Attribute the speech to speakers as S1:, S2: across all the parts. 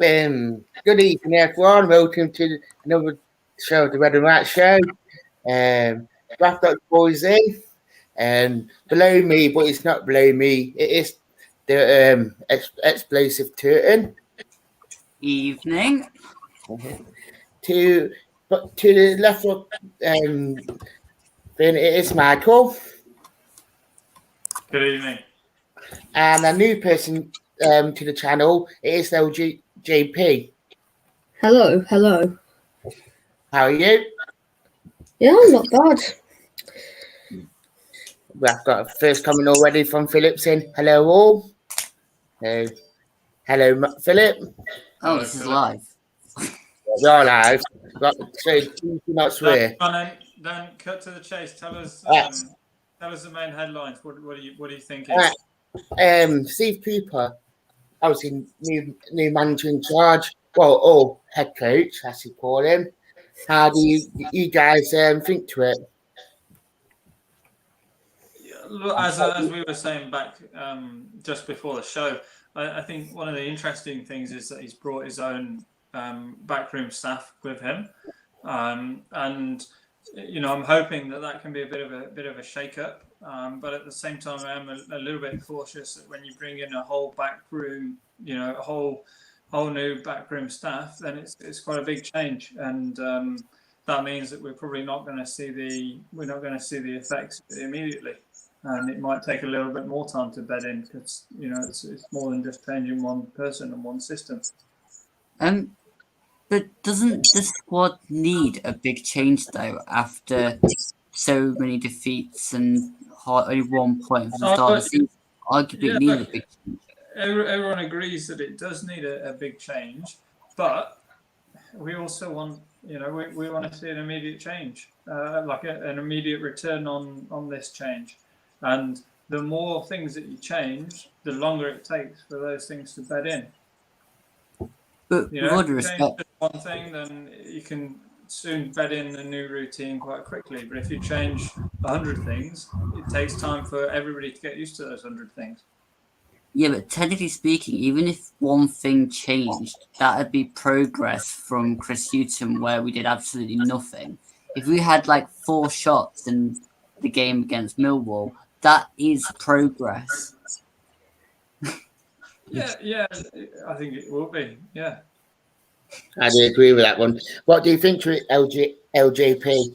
S1: Good evening, everyone. Welcome to another show, the Red and White Show. Draft Boys in, and below me, but it's not below me. It is the explosive Turton.
S2: Evening.
S1: To the left of then it is Michael.
S3: Good evening.
S1: And a new person to the channel, it is LJP.
S4: Hello.
S1: How are you?
S4: Yeah, I'm not bad.
S1: We've got a first comment already from Philip saying, hello all. Hello, Philip.
S2: Oh, this is live.
S1: You're live. So do not swear.
S3: Don't cut to the chase. Tell us the main headlines. What do you think is?
S1: Steve Cooper, obviously new manager in charge. Well, or head coach, as you call him. How do you guys think to it?
S3: Look, as we were saying back just before the show, I think one of the interesting things is that he's brought his own backroom staff with him, and I'm hoping that can be a bit of a shake-up. But at the same time, I am a little bit cautious that when you bring in a whole backroom, a whole new backroom staff, then it's quite a big change, and that means that we're probably not going to see the effects immediately. And it might take a little bit more time to bed in because it's more than just changing one person and one system.
S2: But doesn't the squad need a big change though after so many defeats and only 1 point for the start of the season? Arguably, need a big change.
S3: Everyone agrees that it does need a big change, but we also want we want to see an immediate change, like an immediate return on this change. And the more things that you change, the longer it takes for those things to bed in.
S2: But with all due
S3: if you change
S2: respect,
S3: just one thing, then you can soon bed in a new routine quite quickly. But if you change 100 things, it takes time for everybody to get used to those 100 things.
S2: yeah, but technically speaking, even if one thing changed, that would be progress from Chris Hughton where we did absolutely nothing. If we had like 4 shots in the game against Millwall, that is progress.
S3: Yeah, I think it will be. Yeah.
S1: I do agree with that one. What do you think to LJP?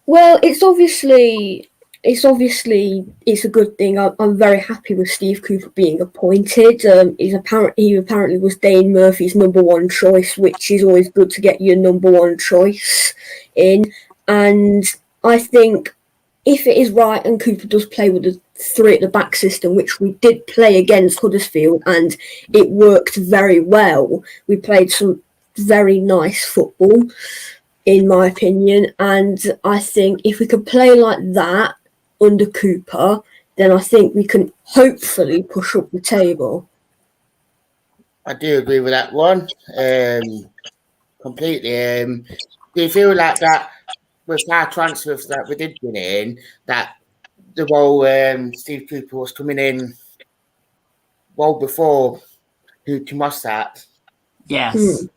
S4: Well, it's obviously a good thing. I'm very happy with Steve Cooper being appointed. He apparently was Dane Murphy's number one choice, which is always good to get your number one choice in. And I think if it is right and Cooper does play with the 3 at the back system, which we did play against Huddersfield, and it worked very well. We played some very nice football, in my opinion, and I think if we could play like that under Cooper, then I think we can hopefully push up the table.
S1: I do agree with that one. Completely. Do you feel like that with our transfers that we did bring in, that the role Steve Cooper was coming in well before Hughton was that?
S2: Yes.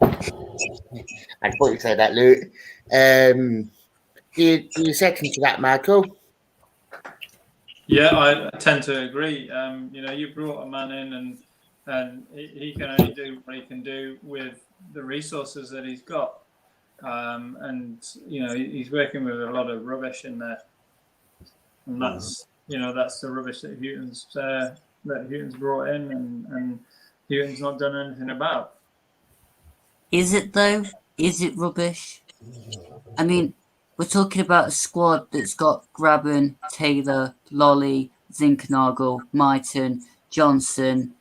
S1: I thought you said that, Luke. Do you second to that, Michael?
S3: Yeah, I tend to agree. You brought a man in and he can only do what he can do with the resources that he's got. And he's working with a lot of rubbish in there. And that's the rubbish that Hughton's brought in and Hughton's not done anything about.
S2: Is it though? Is it rubbish? I mean, we're talking about a squad that's got Graben, Taylor, Lolly, Zinkernagel, Myton, Johnson,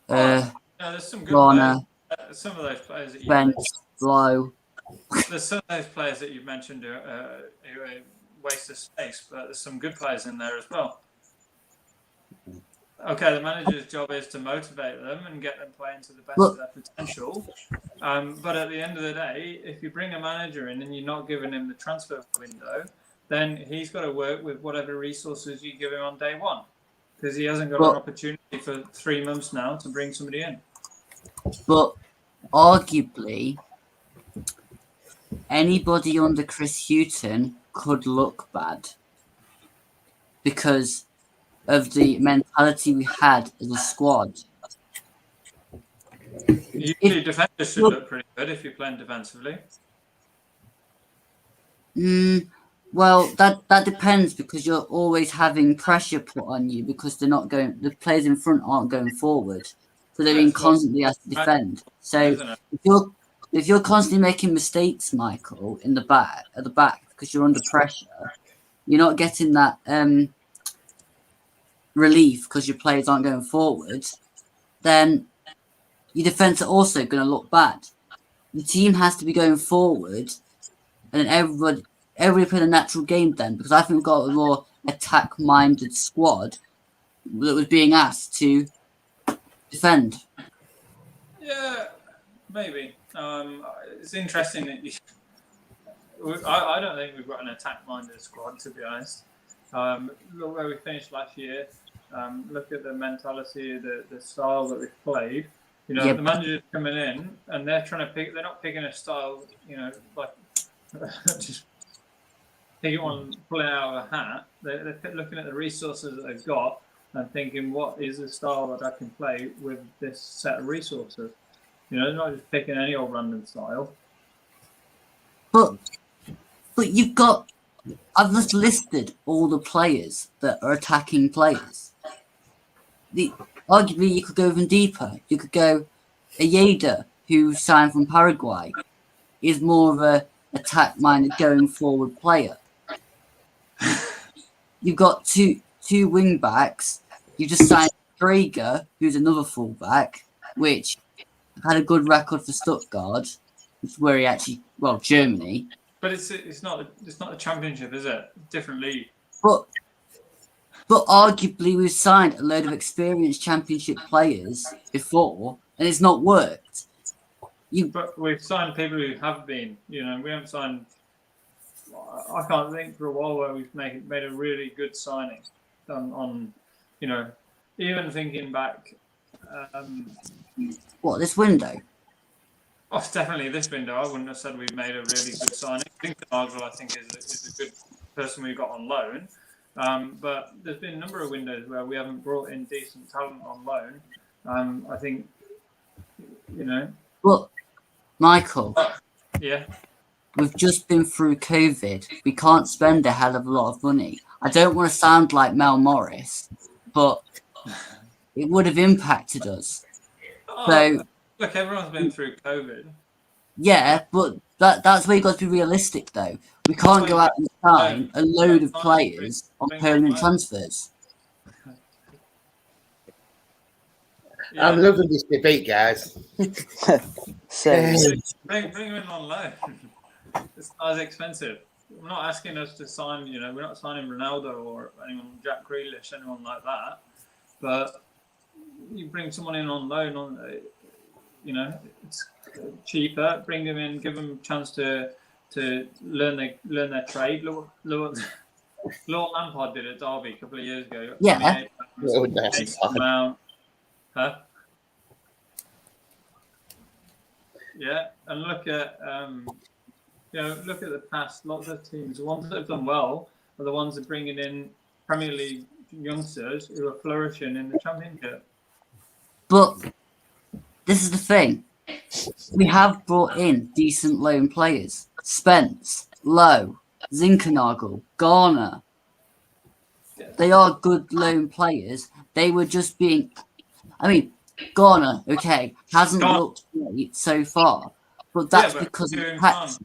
S3: There's some good
S2: Garner,
S3: players. Some of those players that you
S2: Brent, Lowe.
S3: There's some of those players that you've mentioned who are a waste of space, but there's some good players in there as well. Okay, the manager's job is to motivate them and get them playing to the best of their potential. But at the end of the day, if you bring a manager in and you're not giving him the transfer window, then he's got to work with whatever resources you give him on day one, because he hasn't got an opportunity for 3 months now to bring somebody in.
S2: but arguably anybody under Chris Hughton could look bad because of the mentality we had as a squad.
S3: Usually defenders should look pretty good if you're playing defensively.
S2: Well, that depends because you're always having pressure put on you because the players in front aren't going forward, so they're being constantly asked to defend. So if you're constantly making mistakes, Michael, at the back because you're under pressure, you're not getting that relief because your players aren't going forward. Then your defense are also going to look bad. The team has to be going forward, and everybody played a natural game then, because I think we've got a more attack-minded squad that was being asked to defend.
S3: Yeah, maybe. It's interesting that I don't think we've got an attack-minded squad, to be honest. Look where we finished last year. Look at the mentality, the style that we've played. You know, the manager's coming in and they're trying to pick. They're not picking a style. You know, like just picking one, pulling it out of a hat. They're looking at the resources that they've got and thinking, what is the style that I can play with this set of resources? You know, they're not just picking any old random style.
S2: But you've got. I've just listed all the players that are attacking players. Arguably, you could go even deeper. You could go Ayeda, who signed from Paraguay, is more of a attack-minded, going-forward player. You've got two wing backs. You just signed Drager, who's another fullback, which had a good record for Stuttgart, where he actually, Germany.
S3: But it's not the championship, is it? Different league.
S2: But arguably we've signed a load of experienced championship players before, and it's not worked.
S3: But we've signed people who have been. You know, we haven't signed. I can't think for a while where we've made a really good signing on you know, even thinking back.
S2: This window?
S3: Oh, definitely this window. I wouldn't have said we've made a really good signing. Argyle, I think, is a good person we got on loan. But there's been a number of windows where we haven't brought in decent talent on loan. I think, you know.
S2: Well, Michael.
S3: Yeah.
S2: We've just been through COVID. We can't spend a hell of a lot of money. I don't want to sound like Mel Morris, but it would have impacted us. So.
S3: Look, everyone's been through COVID.
S2: Yeah, but that's where you got to be realistic, though. We can't go out and sign a load of players on permanent transfers.
S3: Yeah.
S1: I'm loving this debate, guys.
S3: Bring them in on loan. It's not as expensive. We're not asking us to sign, you know, we're not signing Ronaldo or anyone, Jack Grealish, anyone like that. But you bring someone in on loan, you know, it's cheaper. Bring them in, give them a chance to learn their trade. Look what Lampard did at Derby a couple of years ago.
S2: Yeah.
S3: Yeah, and look at look at the past. Lots of teams, the ones that have done well are the ones that are bringing in Premier League youngsters who are flourishing in the Championship.
S2: But this is the thing. We have brought in decent loan players. Spence, Lowe, Zinkernagel, Garner. They are good loan players. They were just being... I mean, Garner, okay, hasn't looked great so far. But that's because of the tactics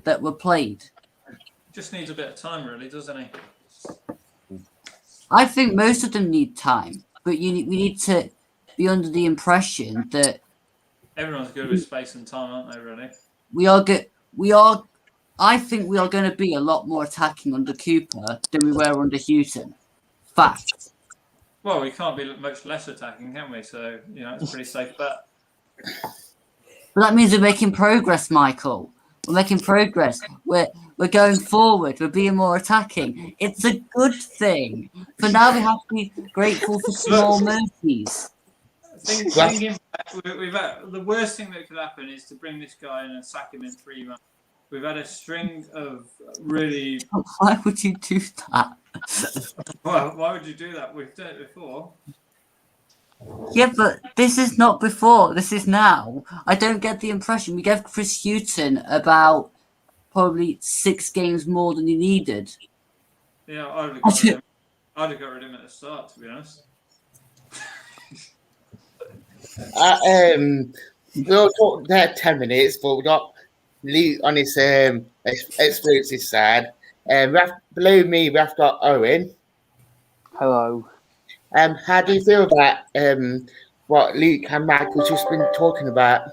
S2: that were played.
S3: Just needs a bit of time, really, doesn't he?
S2: I think most of them need time. But we need to be under the impression that
S3: everyone's good with space and time, aren't they? Really,
S2: we are good. I think we are going to be a lot more attacking under Cooper than we were under Hughton. Fact.
S3: Well, we can't be much less attacking, can we? So you know, it's a pretty safe bet.
S2: But that means we're making progress, Michael. We're making progress. We're going forward. We're being more attacking. It's a good thing. For now, we have to be grateful for small mercies.
S3: Thinking back, we've had, the worst thing that could happen is to bring this guy in and sack him in 3 months. We've had a string of really.
S2: Why would you do that?
S3: Well, why would you do that? We've done it before.
S2: Yeah, but this is not before. This is now. I don't get the impression we gave Chris Hughton about probably 6 games more than he needed.
S3: Yeah, I'd have got rid of him at the start, to be honest.
S1: We'll talk there 10 minutes, but we got Lee on his experiences side. Below me, we've got Owen.
S5: Hello.
S1: How do you feel about what Luke and Michael's just been talking about?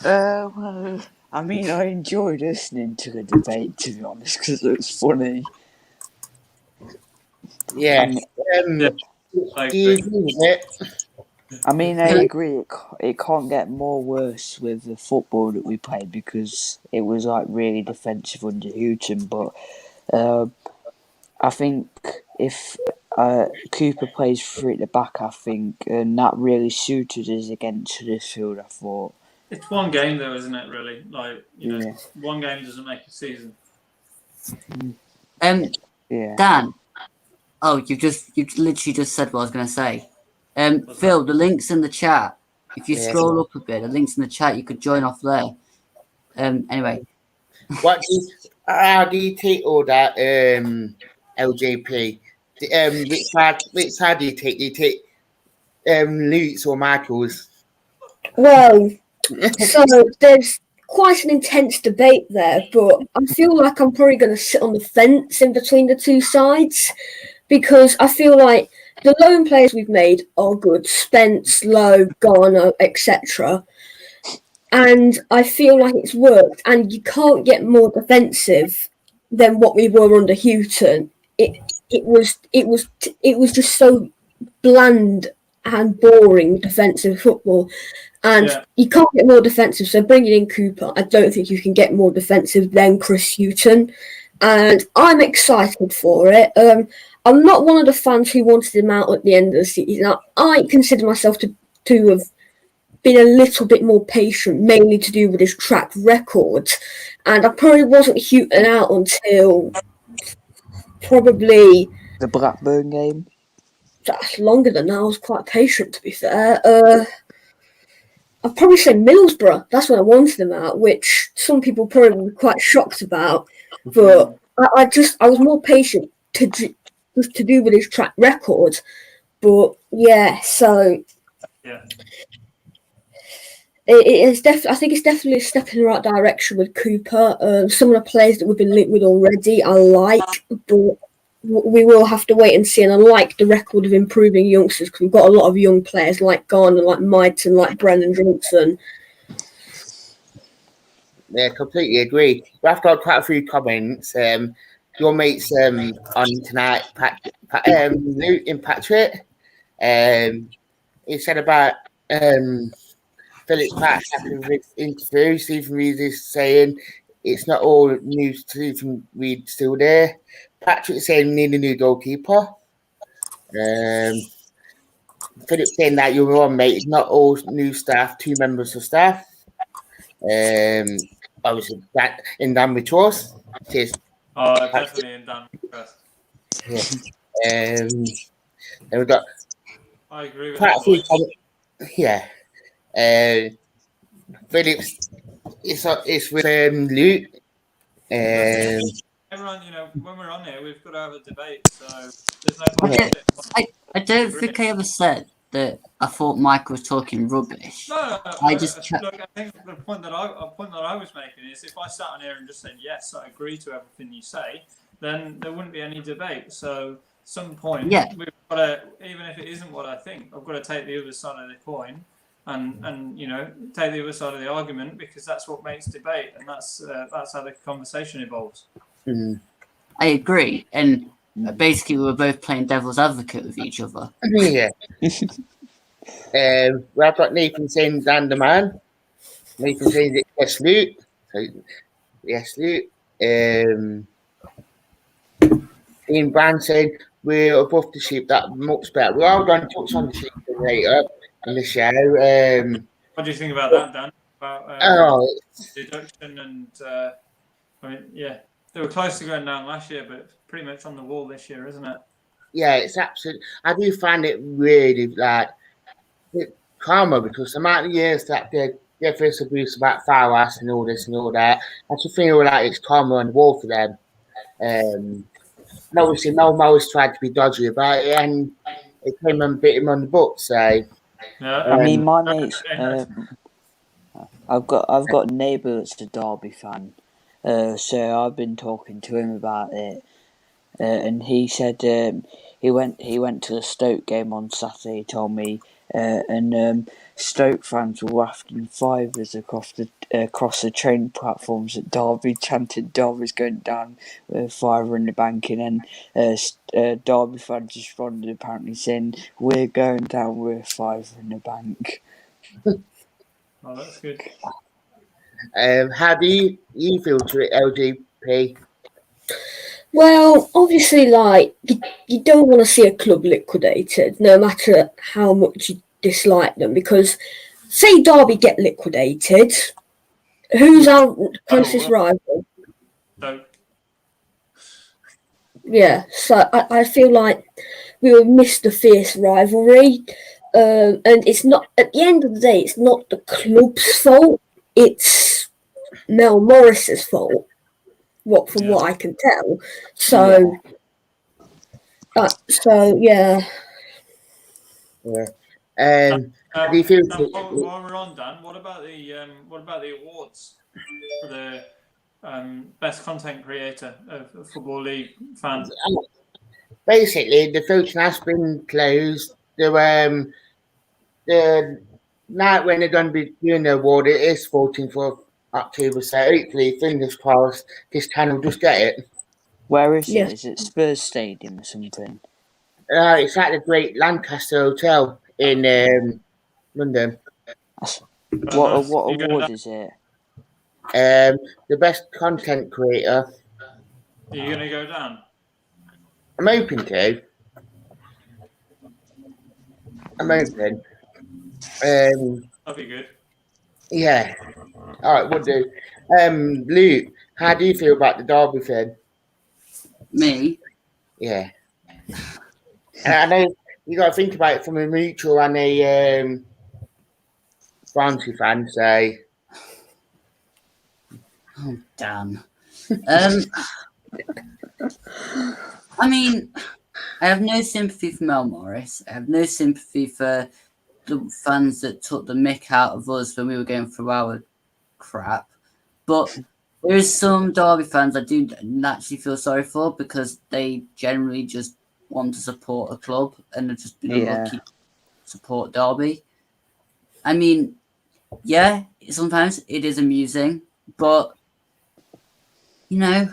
S5: Well, I mean, I enjoyed listening to the debate, to be honest, because it was funny.
S1: Yeah.
S3: I
S1: Do you
S3: agree.
S1: agree with it?
S5: I mean, I agree. It can't get more worse with the football that we played because it was like really defensive under Houghton. But I think if Cooper plays free at the back, I think, and that really suited us against Huddersfield. I thought.
S3: It's one game, though, isn't it? Really, like
S5: Yeah.
S3: one game doesn't make a season.
S5: Yeah.
S2: Dan. Oh, you literally just said what I was going to say. Phil, the link's in the chat. If you
S1: Yeah.
S2: scroll up a bit, the link's in the chat. You could join off there. Anyway,
S1: How do you take all that LJP? Which side do you take? Do you take Luke's or Michael's?
S4: Well, so there's quite an intense debate there, but I feel like I'm probably going to sit on the fence in between the two sides because I feel like the loan players we've made are good. Spence, Lowe, Garner, etc. And I feel like it's worked, and you can't get more defensive than what we were under Houghton. It was just so bland and boring defensive football, and you can't get more defensive. So bringing in Cooper, I don't think you can get more defensive than Chris Hughton, and I'm excited for it. I'm not one of the fans who wanted him out at the end of the season. I consider myself to have been a little bit more patient, mainly to do with his track record, and I probably wasn't Houghton out until probably
S5: The Blackburn game.
S4: that's longer than that. I was quite patient, to be fair. I'd probably say Middlesbrough. That's when I wanted him out, which some people probably were quite shocked about. But I was more patient to do with his track record. But yeah, so it's definitely. I think it's definitely a step in the right direction with Cooper. Some of the players that we've been linked with already, I like, but we will have to wait and see. And I like the record of improving youngsters because we've got a lot of young players like Garner, like Mighton, like Brennan Johnson.
S1: Yeah, completely agree. We have got quite a few comments. Your mates on tonight, Luke and Patrick. He said about Philip Pratt having this interview. Stephen Reed is saying it's not all news. Stephen Reed still there. Patrick saying we need a new goalkeeper. Philip saying that you're wrong, mate. It's not all new staff, 2 members of staff. Obviously, that in Dan with yours. Cheers.
S3: Oh, definitely in Dan first.
S1: Yeah. And we've got
S3: I agree with
S1: quite a few
S3: that.
S1: comments. Yeah. Phillips, it's with Luke.
S3: Everyone, when we're on here, we've got to have a debate. So there's no point.
S2: I don't think I ever said that I thought Michael was talking rubbish.
S3: No.
S2: I just
S3: look. I think the point that I was making is if I sat on here and just said yes, I agree to everything you say, then there wouldn't be any debate. So at some point, we've got to, even if it isn't what I think, I've got to take the other side of the coin and take the other side of the argument because that's what makes debate, and that's how the conversation evolves.
S2: I agree, and basically we were both playing devil's advocate with each other.
S1: Yeah. We've got Nathan saying Dan the man. Nathan saying yes, Luke. So, yes, Luke. Ian Brand saying we're above the sheep. That much better. We are going to touch on the sheep later. in the show.
S3: What do you think about that, Dan? About
S1: Oh,
S3: deduction and I mean, yeah, they were close to going down last year, but it's pretty much on the wall this year, isn't it?
S1: yeah, it's absolutely. I do find it really like karma because the amount of years that they get this abuse about Fowler and all this and all that, I just feel like it's karma on the wall for them. And obviously, Mel Morris tried to be dodgy about it, and it came and bit him on the butt. So,
S3: Yeah.
S5: I mean, my
S3: Um,
S5: mates. I've got a neighbour that's a Derby fan, so I've been talking to him about it, and he said he went to the Stoke game on Saturday. He told me, and Stoke fans were wafting fivers across the train platforms at Derby, chanting Derby's going down with a fiver in the bank, and then Derby fans responded apparently saying we're going down with a fiver in the bank.
S3: Oh, that's good.
S1: how do you feel to it, LGP?
S4: Well, obviously, like you don't want to see a club liquidated, no matter how much you dislike them. Because, say Derby get liquidated, who's our closest rival?
S3: So,
S4: Yeah, so I feel like we will miss the fierce rivalry, and it's not at the end of the day. It's not the club's fault. It's Mel Morris's fault. From what I can tell. So, yeah.
S1: Yeah. How do you feel?
S3: While we're on, Dan, what about the awards for the best content creator of Football League fan?
S1: Basically, the voting has been closed. The night when they're going to be doing the award, it is 14th of October. So hopefully, fingers crossed, this channel just get it.
S5: Where is
S4: Yes.
S5: it? Is it Spurs Stadium or something?
S1: It's at the Great Lancaster Hotel in London.
S5: What award is it?
S1: The best content creator.
S3: Are you going to go down?
S1: I'm open to. I'm open.
S3: That'd be good.
S1: Yeah. All right, we'll do. Luke, how do you feel about the Derby thing?
S2: Me?
S1: Yeah. And I know you got to think about it from a mutual and a Barnsley fan. So.
S2: Oh, damn. I mean, I have no sympathy for Mel Morris. I have no sympathy for the fans that took the mick out of us when we were going through our crap. But there is some Derby fans I do naturally feel sorry for because they generally just want to support a club and have just been unlucky to support Derby. I mean, yeah, sometimes it is amusing, but you know,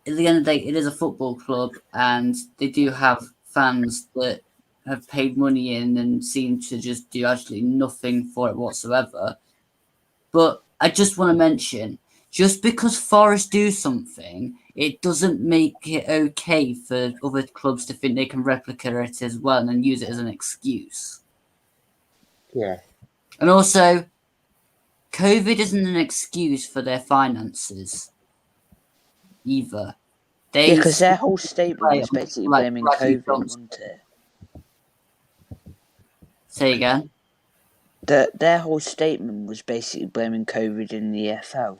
S2: at the end of the day, it is a football club, and they do have fans that have paid money in and seem to just do absolutely nothing for it whatsoever. But I just want to mention, just because Forest do something, it doesn't make it okay for other clubs to think they can replicate it as well and use it as an excuse.
S1: Yeah.
S2: And also, COVID isn't an excuse for their finances either.
S5: Because their whole statement was basically blaming COVID, wasn't it?
S2: Say again?
S5: Their whole statement was basically blaming COVID in the EFL.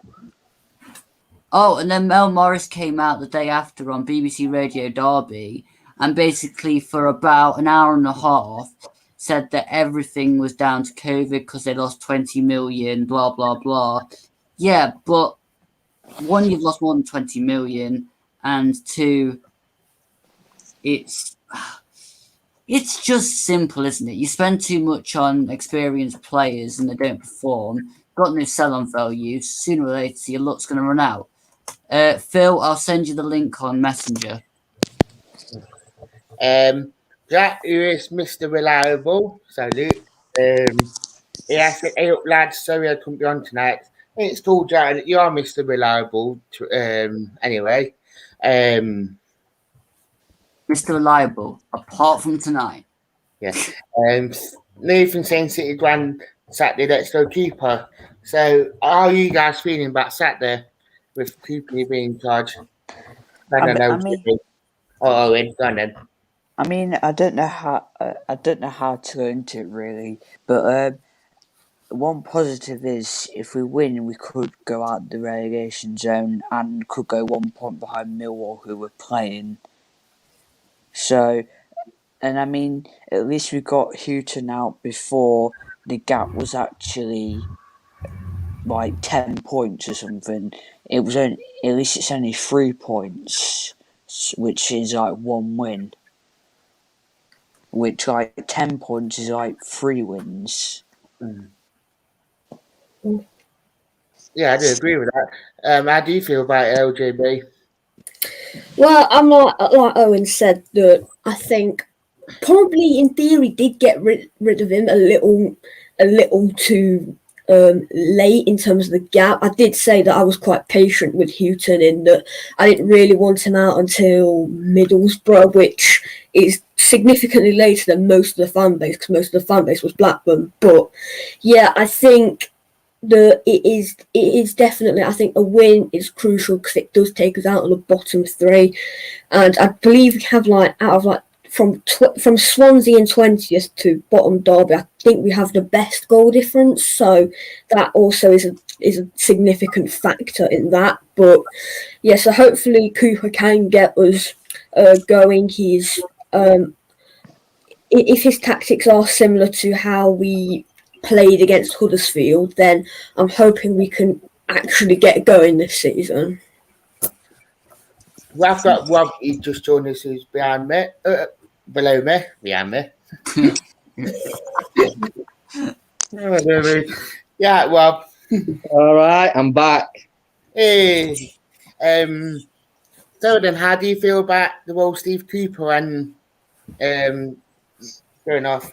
S2: Oh, and then Mel Morris came out the day after on BBC Radio Derby and basically for about an hour and a half said that everything was down to COVID because they lost 20 million, blah, blah, blah. Yeah, but one, you've lost more than 20 million, and two, it's just simple, isn't it? You spend too much on experienced players and they don't perform, got no sell-on value, sooner or later your luck's going to run out. Phil, I'll send you the link on Messenger.
S1: Jack, who is Mr. Reliable, so Luke, he asked, hey up lads, sorry I couldn't be on tonight. It's told Jack that you are Mr. Reliable, anyway.
S2: Mr. Reliable, apart from tonight.
S1: Yeah. Nathan saying City grand Saturday, let's go Cooper. So, how are you guys feeling about Saturday with Cooper being in charge?
S5: I mean,
S1: Oh, Owen, go on then.
S5: I mean, I don't know how to go into it really, but one positive is if we win, we could go out the relegation zone and could go 1 point behind Millwall, who we're playing. So, and I mean, at least we got Houghton out before the gap was actually like 10 points or something. It was only, at least it's only 3 points, which is like 1 win. Which like 10 points is like 3 wins.
S1: Yeah, I do agree with that. How do you feel about LJB?
S4: Well, I'm like Owen said, that I think probably in theory did get rid of him a little too late in terms of the gap. I did say that I was quite patient with Houghton in that I didn't really want him out until Middlesbrough, which is significantly later than most of the fan base, because most of the fan base was Blackburn. But yeah, I think that it is definitely, I think a win is crucial because it does take us out of the bottom 3, and I believe we have like out of like from Swansea in 20th to bottom Derby, I think we have the best goal difference, so that also is a significant factor in that. But yeah, so hopefully Cooper can get us going. He's if his tactics are similar to how we played against Huddersfield, then I'm hoping we can actually get going this season.
S1: Well, I've got Rob, he just joined us, who's behind me, below me, behind me. Yeah, Rob.
S6: All right, I'm back.
S1: Hey. So then, how do you feel about the role Steve Cooper and going off?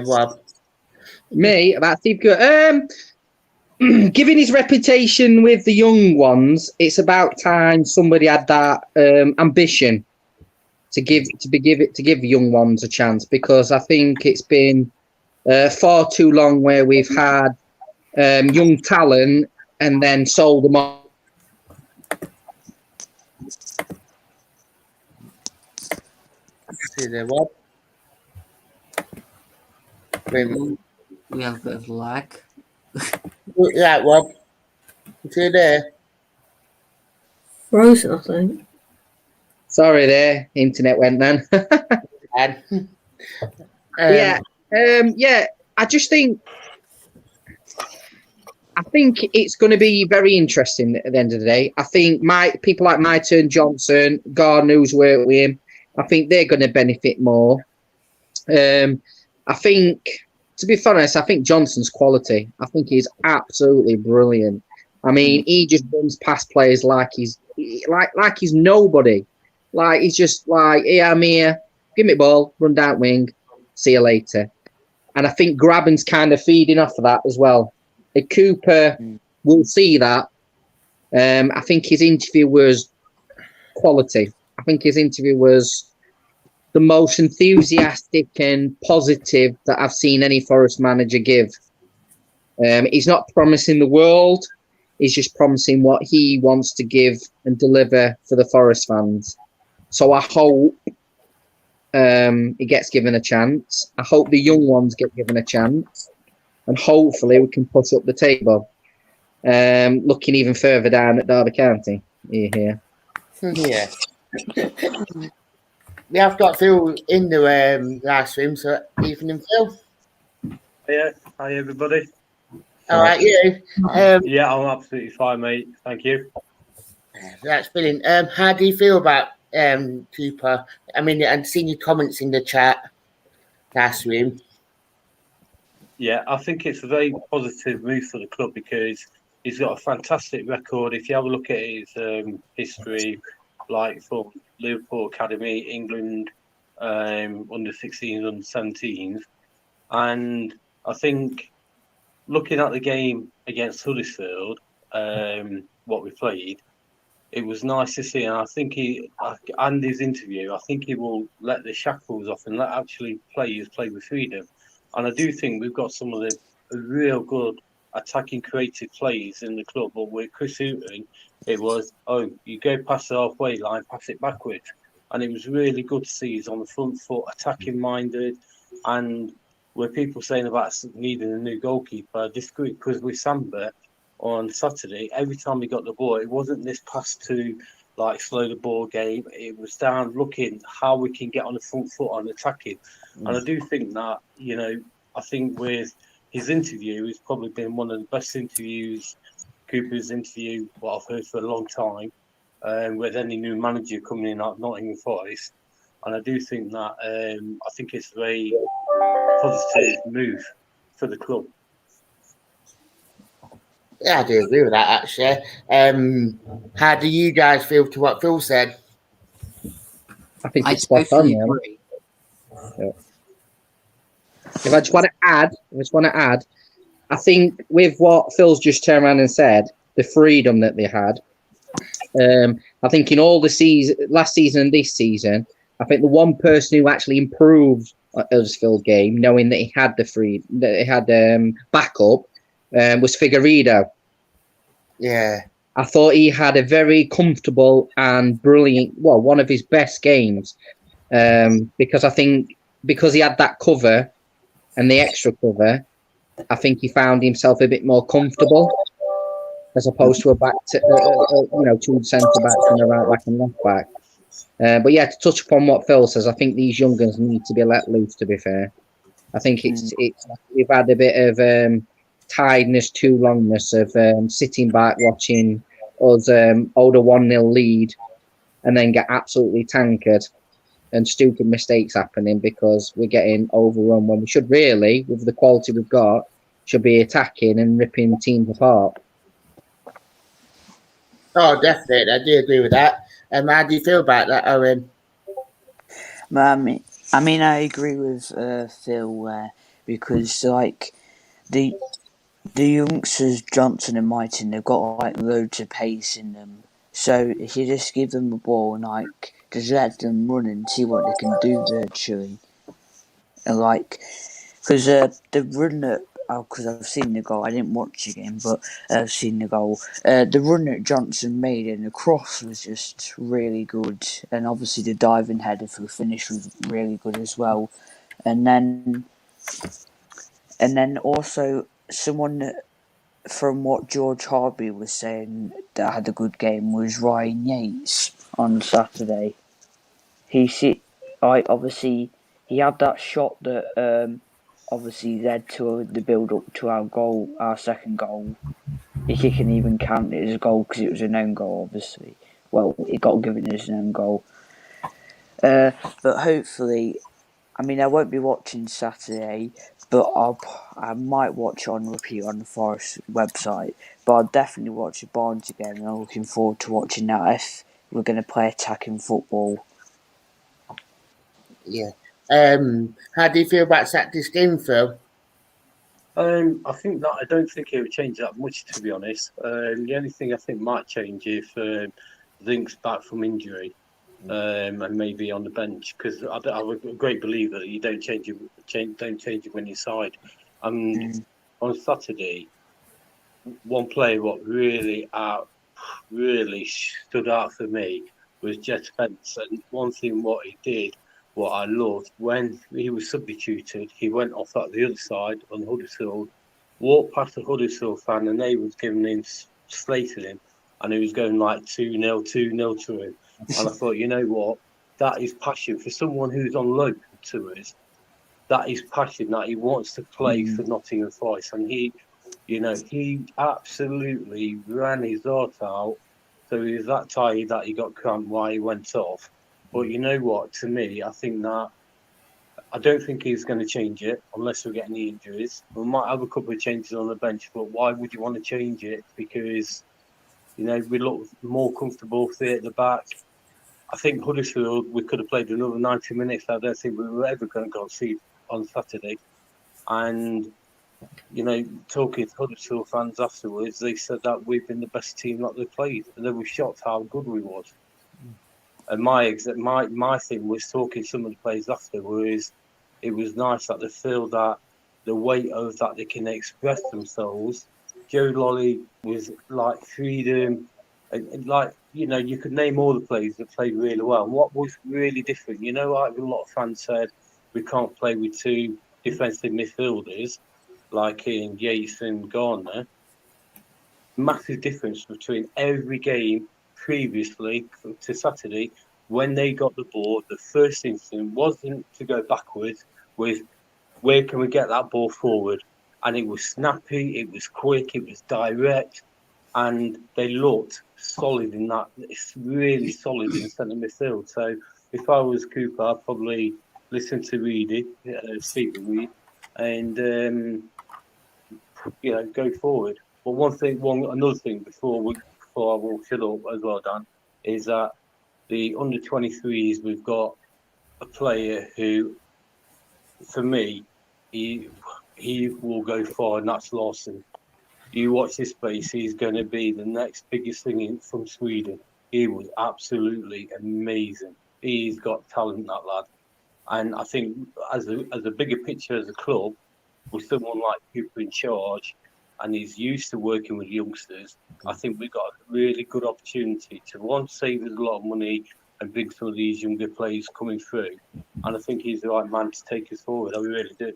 S1: Rob.
S6: Me about Steve Cooper. Given his reputation with the young ones, it's about time somebody had that ambition to give the young ones a chance, because I think it's been far too long where we've had young talent and then sold them off.
S1: See there, Rob.
S2: We have a bit of lag.
S1: Yeah, Rob. You see there?
S4: Frozen, I think.
S6: Sorry, there, internet went then. Yeah. I just think it's going to be very interesting at the end of the day. I think people like Myton Johnson, Gardner, who's worked with him, I think they're going to benefit more. I think, to be honest, I think Johnson's quality. I think he's absolutely brilliant. I mean, he just runs past players like he's nobody. Like he's just like, hey, I'm here, give me the ball, run down wing, see you later. And I think Graben's kind of feeding off of that as well. Cooper will see that. I think his interview was quality. I think his interview was the most enthusiastic and positive that I've seen any Forest manager give. He's not promising the world. He's just promising what he wants to give and deliver for the Forest fans. So I hope he gets given a chance. I hope the young ones get given a chance. And hopefully we can push up the table. Looking even further down at Derby County here.
S1: Yeah. We have got Phil in the live stream, so evening, Phil.
S7: Yeah, hi everybody.
S1: All right, you.
S7: Yeah, I'm absolutely fine, mate. Thank you.
S1: That's brilliant. How do you feel about Cooper? I mean, I've seen your comments in the chat last stream.
S7: Yeah, I think it's a very positive move for the club because he's got a fantastic record. If you have a look at his history, like from Liverpool Academy, England, under 16s, under 17s, and I think looking at the game against Huddersfield, what we played, it was nice to see. And I think and his interview, I think he will let the shackles off and let actually players play with freedom. And I do think we've got some of the real good attacking creative players in the club. But with Chris Hughton, it was, you go past the halfway line, pass it backwards. And it was really good to see he's on the front foot, attacking minded. And where people saying about needing a new goalkeeper, I disagree, because with Samba on Saturday, every time he got the ball, it wasn't this pass to like slow the ball game. It was down looking how we can get on the front foot on attacking. And I do think that, I think with his interview, it's probably been one of the best interviews, Cooper's interview, what I've heard for a long time, with any new manager coming in at Nottingham Forest. And I do think that, I think it's a very positive move for the club.
S1: Yeah, I do agree with that, actually. How do you guys feel to what Phil said?
S6: I think
S2: I
S6: it's spot on.
S2: totally
S6: Yeah.
S2: agree.
S6: If I just want to add, I think with what Phil's just turned around and said, the freedom that they had, I think in all the last season and this season, I think the one person who actually improved Huddersfield game, knowing that he had backup, was Figueiredo.
S1: Yeah.
S6: I thought he had a very comfortable and brilliant, one of his best games, because I think because he had that cover and the extra cover, I think he found himself a bit more comfortable as opposed to two centre backs and a right back and left back. But yeah, to touch upon what Phil says, I think these young guns need to be let loose. To be fair, I think we've had a bit of tiredness, too longness of sitting back watching us hold a 1-0 lead and then get absolutely tankered and stupid mistakes happening because we're getting overrun when we should really, with the quality we've got, should be attacking and ripping teams apart.
S1: Oh, definitely. I do agree with that. How do you feel about that, Owen?
S5: I mean, I agree with Phil because like the youngsters Johnson and Mighton, they've got like loads of pace in them. So if you just give them the ball and like just let them run and see what they can do virtually, and like because the run that because I've seen the goal, I didn't watch the game, but I've seen the goal. The run that Johnson made and the cross was just really good, and obviously the diving header for the finish was really good as well. And then also someone that, from what George Harvey was saying, that had a good game was Ryan Yates on Saturday. Obviously he had that shot that obviously led to the build up to our second goal. If you can even count it as a goal because it was an own goal, obviously. Well, it got given as an own goal. But hopefully, I mean, I won't be watching Saturday, but I might watch on repeat on the Forest website. But I'll definitely watch the Barnes again, and I'm looking forward to watching that if we're going to play attacking football.
S1: Yeah. How do you feel about Saturday's game, Phil?
S7: I think that I don't think it would change that much, to be honest. The only thing I think might change if Zink's back from injury and maybe on the bench, because I'm a great believer that you don't change it when you're side. And on Saturday, one player what really stood out for me was Jet Spence. And one thing what he did, what I loved, when he was substituted, he went off at the other side on Huddersfield, walked past the Huddersfield fan, and they was giving him, slating him, and he was going like 2-0, 2-0 to him. And I thought, you know what? That is passion for someone who's on loan to us. That is passion that he wants to play for Nottingham Forest, and he absolutely ran his heart out. So he was that tired that he got cramped while he went off. But you know what? To me, I don't think he's going to change it unless we get any injuries. We might have a couple of changes on the bench, but why would you want to change it? Because, we look more comfortable at the back. I think Huddersfield, we could have played another 90 minutes. I don't think we were ever going to go see on Saturday. And talking to Huddersfield fans afterwards, they said that we've been the best team that they played, and they were shocked how good we was. And my thing was talking to some of the players afterwards. It was nice that they feel that the weight of that they can express themselves. Joe Lolly was like freedom, and like you could name all the players that played really well. And what was really different, like a lot of fans said, we can't play with two defensive midfielders like in Yates and Garner. Massive difference between every game previously to Saturday. When they got the ball, the first instinct wasn't to go backwards with where can we get that ball forward? And it was snappy, it was quick, it was direct, and they looked solid in that. It's really solid in centre midfield. So if I was Cooper, I'd probably listen to Reedy, Stephen Reid, and go forward. But another thing before I will shut up as well, Dan, is that the under 23s, we've got a player who, for me, he will go far, and that's Larson. You watch this space, he's going to be the next biggest thing from Sweden. He was absolutely amazing. He's got talent, that lad. And I think as a bigger picture as a club, with someone like Cooper in charge, and he's used to working with youngsters, I think we've got a really good opportunity to, one, save us a lot of money and bring some of these younger players coming through. And I think he's the right man to take us forward. I really do.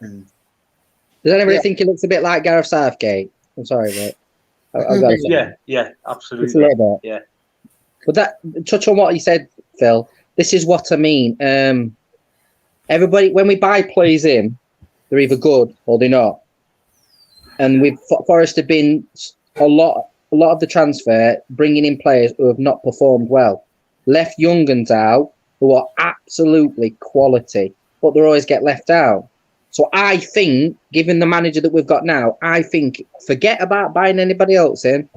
S6: Does anybody think he looks a bit like Gareth Southgate? I'm sorry, mate.
S7: Yeah, absolutely.
S6: Just a little bit.
S7: Yeah.
S6: But touch on what you said, Phil. This is what I mean. Everybody, when we buy players in, they're either good or they're not. And Forest have been a lot of the transfer bringing in players who have not performed well. Left young uns out who are absolutely quality, but they always get left out. So I think, given the manager that we've got now, I think forget about buying anybody else in.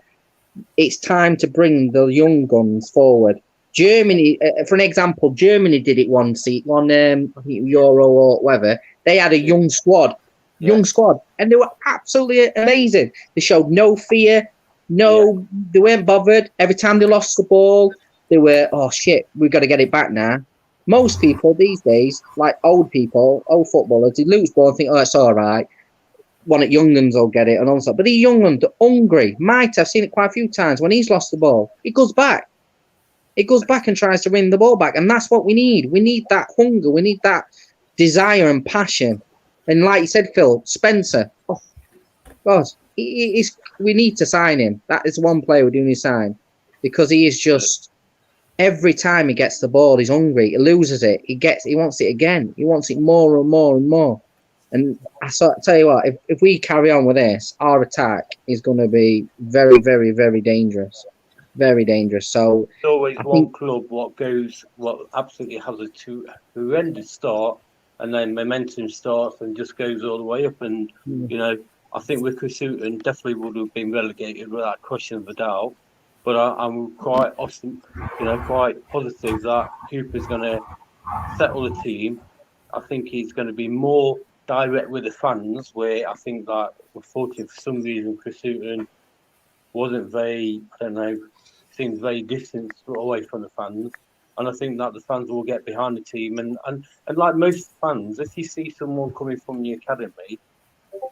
S6: It's time to bring the young guns forward. Germany, for an example, Germany did it one Euro or whatever. They had a young squad, and they were absolutely amazing. They showed no fear, they weren't bothered. Every time they lost the ball, they were, oh shit, we've got to get it back now. Most people these days, like old footballers, they lose ball and think, oh, it's all right. One at young ones will get it and all that. But the young ones are hungry. I've seen it quite a few times. When he's lost the ball, he goes back. It goes back and tries to win the ball back. And that's what we need. We need that hunger. We need that desire and passion. And like you said, Phil, Spencer, oh, God, we need to sign him. That is one player we do need to sign. Because he is just, every time he gets the ball, he's hungry. He loses it. He wants it again. He wants it more and more and more. And I tell you what, if we carry on with this, our attack is going to be very, very, very dangerous. Very dangerous. So
S7: there's always one club what absolutely has a horrendous start, and then momentum starts and just goes all the way up. And I think with Chris Hughton definitely would have been relegated without question of a doubt. But I'm quite positive that Cooper's going to settle the team. I think he's going to be more direct with the fans, where I think that unfortunately for some reason Chris Hughton wasn't very, seems very distant away from the fans. And I think that the fans will get behind the team. And like most fans, if you see someone coming from the academy,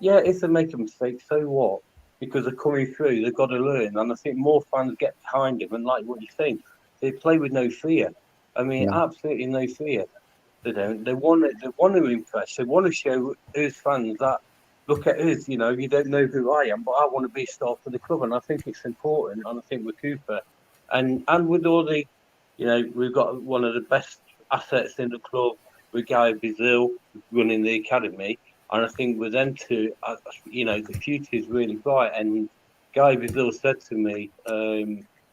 S7: if they make a mistake, so what? Because they're coming through, they've got to learn. And I think more fans get behind him. And like what you think, they play with no fear. I mean, absolutely no fear. They don't. They want to impress. They want to show us fans that, look at us, you don't know who I am, but I want to be a star for the club. And I think it's important. And I think with Cooper and with all the, we've got one of the best assets in the club with Guy Bazil running the academy. And I think with them two, the future is really bright. And Guy Bazil said to me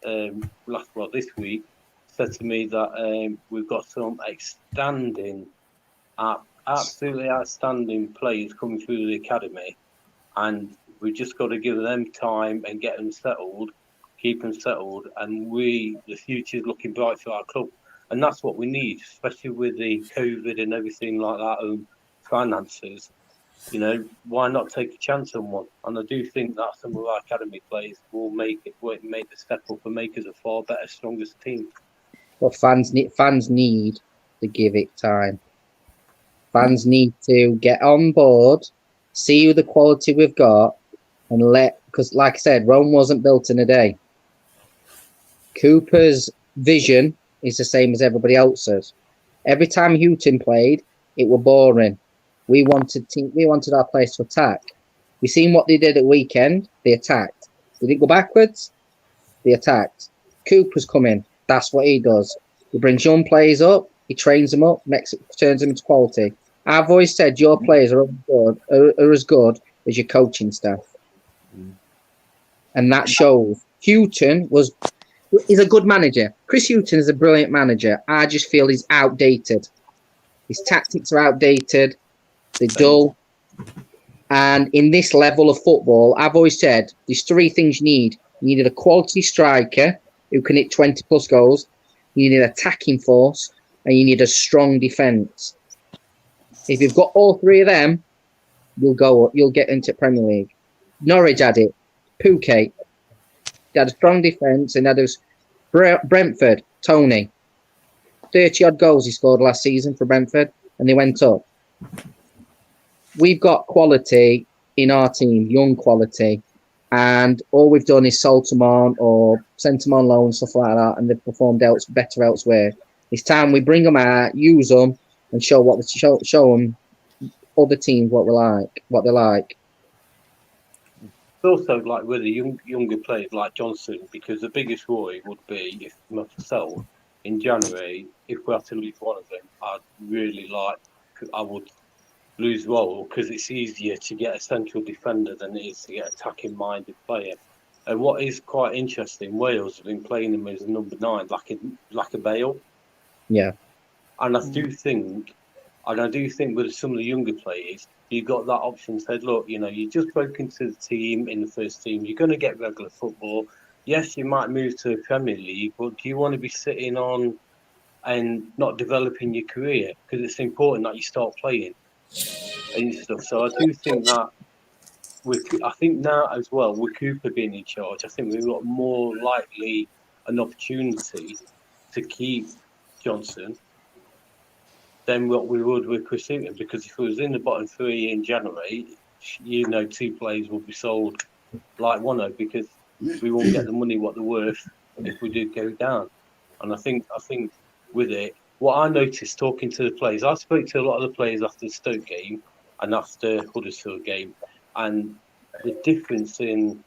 S7: this week, said to me that we've got some absolutely outstanding players coming through the academy, and we've just got to give them time and get them settled, keep them settled, and the future is looking bright for our club, and that's what we need, especially with the COVID and everything like that, and finances. you know, why not take a chance on one? And I do think that some of our academy players will make the step up and make us a far better, strongest team.
S6: But fans need to give it time. Fans need to get on board, see the quality we've got, and because like I said, Rome wasn't built in a day. Cooper's vision is the same as everybody else's. Every time Houghton played, it were boring. We wanted our players to attack. We seen what they did at weekend. They attacked. They didn't go backwards. They attacked. Cooper's coming. That's what he does. He brings young players up. He trains them up. Turns them into quality. I've always said your players are as good as your coaching staff, and that shows. Houghton is a good manager. Chris Houghton is a brilliant manager. I just feel he's outdated. His tactics are outdated. They're dull. And in this level of football, I've always said there's three things you need. You need a quality striker who can hit 20 plus goals. You need an attacking force, and you need a strong defence. If you've got all three of them, you'll get into Premier League. Norwich had it. Phuket. They had a strong defence, and that was Brentford, Tony. 30-odd goals he scored last season for Brentford, and they went up. We've got quality in our team, young quality, and all we've done is sold them on or sent them on loan, stuff like that, and they've performed better elsewhere. It's time we bring them out, use them, and show them other teams what they like.
S7: It's also like with the younger players like Johnson, because the biggest worry would be if myself in January, if we had to lose one of them, I would lose role because it's easier to get a central defender than it is to get attacking minded player. And what is quite interesting, Wales have been playing him as a number 9, like a Bale.
S6: Yeah.
S7: And I do think with some of the younger players, you got that option. Said, look, you know, you just broke into the team in the first team. You're going to get regular football. Yes, you might move to the Premier League, but do you want to be sitting on and not developing your career? Because it's important that you start playing and stuff. So I do think that I think now as well, with Cooper being in charge, I think we've got more likely an opportunity to keep Johnson than what we would with Chris Hughton, because if it was in the bottom 3 in January, you know, 2 players will be sold like one because we won't get the money what they're worth if we do go down. And I think with it, what I noticed talking to the players, I spoke to a lot of the players after the Stoke game and after Huddersfield game, and the difference in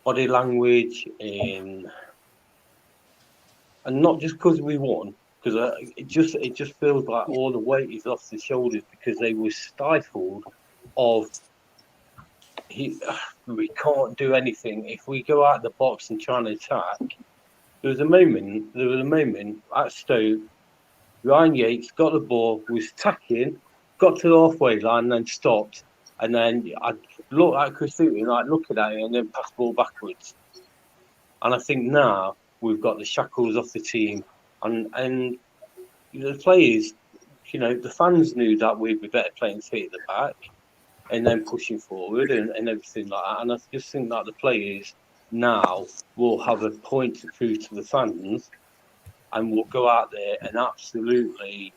S7: body language and not just because we won, because it just feels like all the weight is off their shoulders because they were stifled of we can't do anything if we go out the box and try and attack. There was a moment at Stoke, Ryan Yates got the ball, was attacking, got to the halfway line and then stopped, and then I looked at Chris Hughton, like looking at him and then passed the ball backwards. And I think now we've got the shackles off the team. And the players, you know, the fans knew that we'd be better playing 3 at the back and then pushing forward and everything like that. And I just think that the players now will have a point to prove to the fans and will go out there and absolutely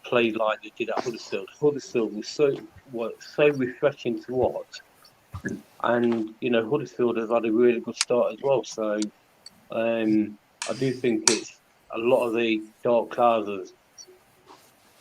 S7: play like they did at Huddersfield. Huddersfield was so refreshing to watch. And, you know, Huddersfield has had a really good start as well. So I do think it's a lot of the dark clouds have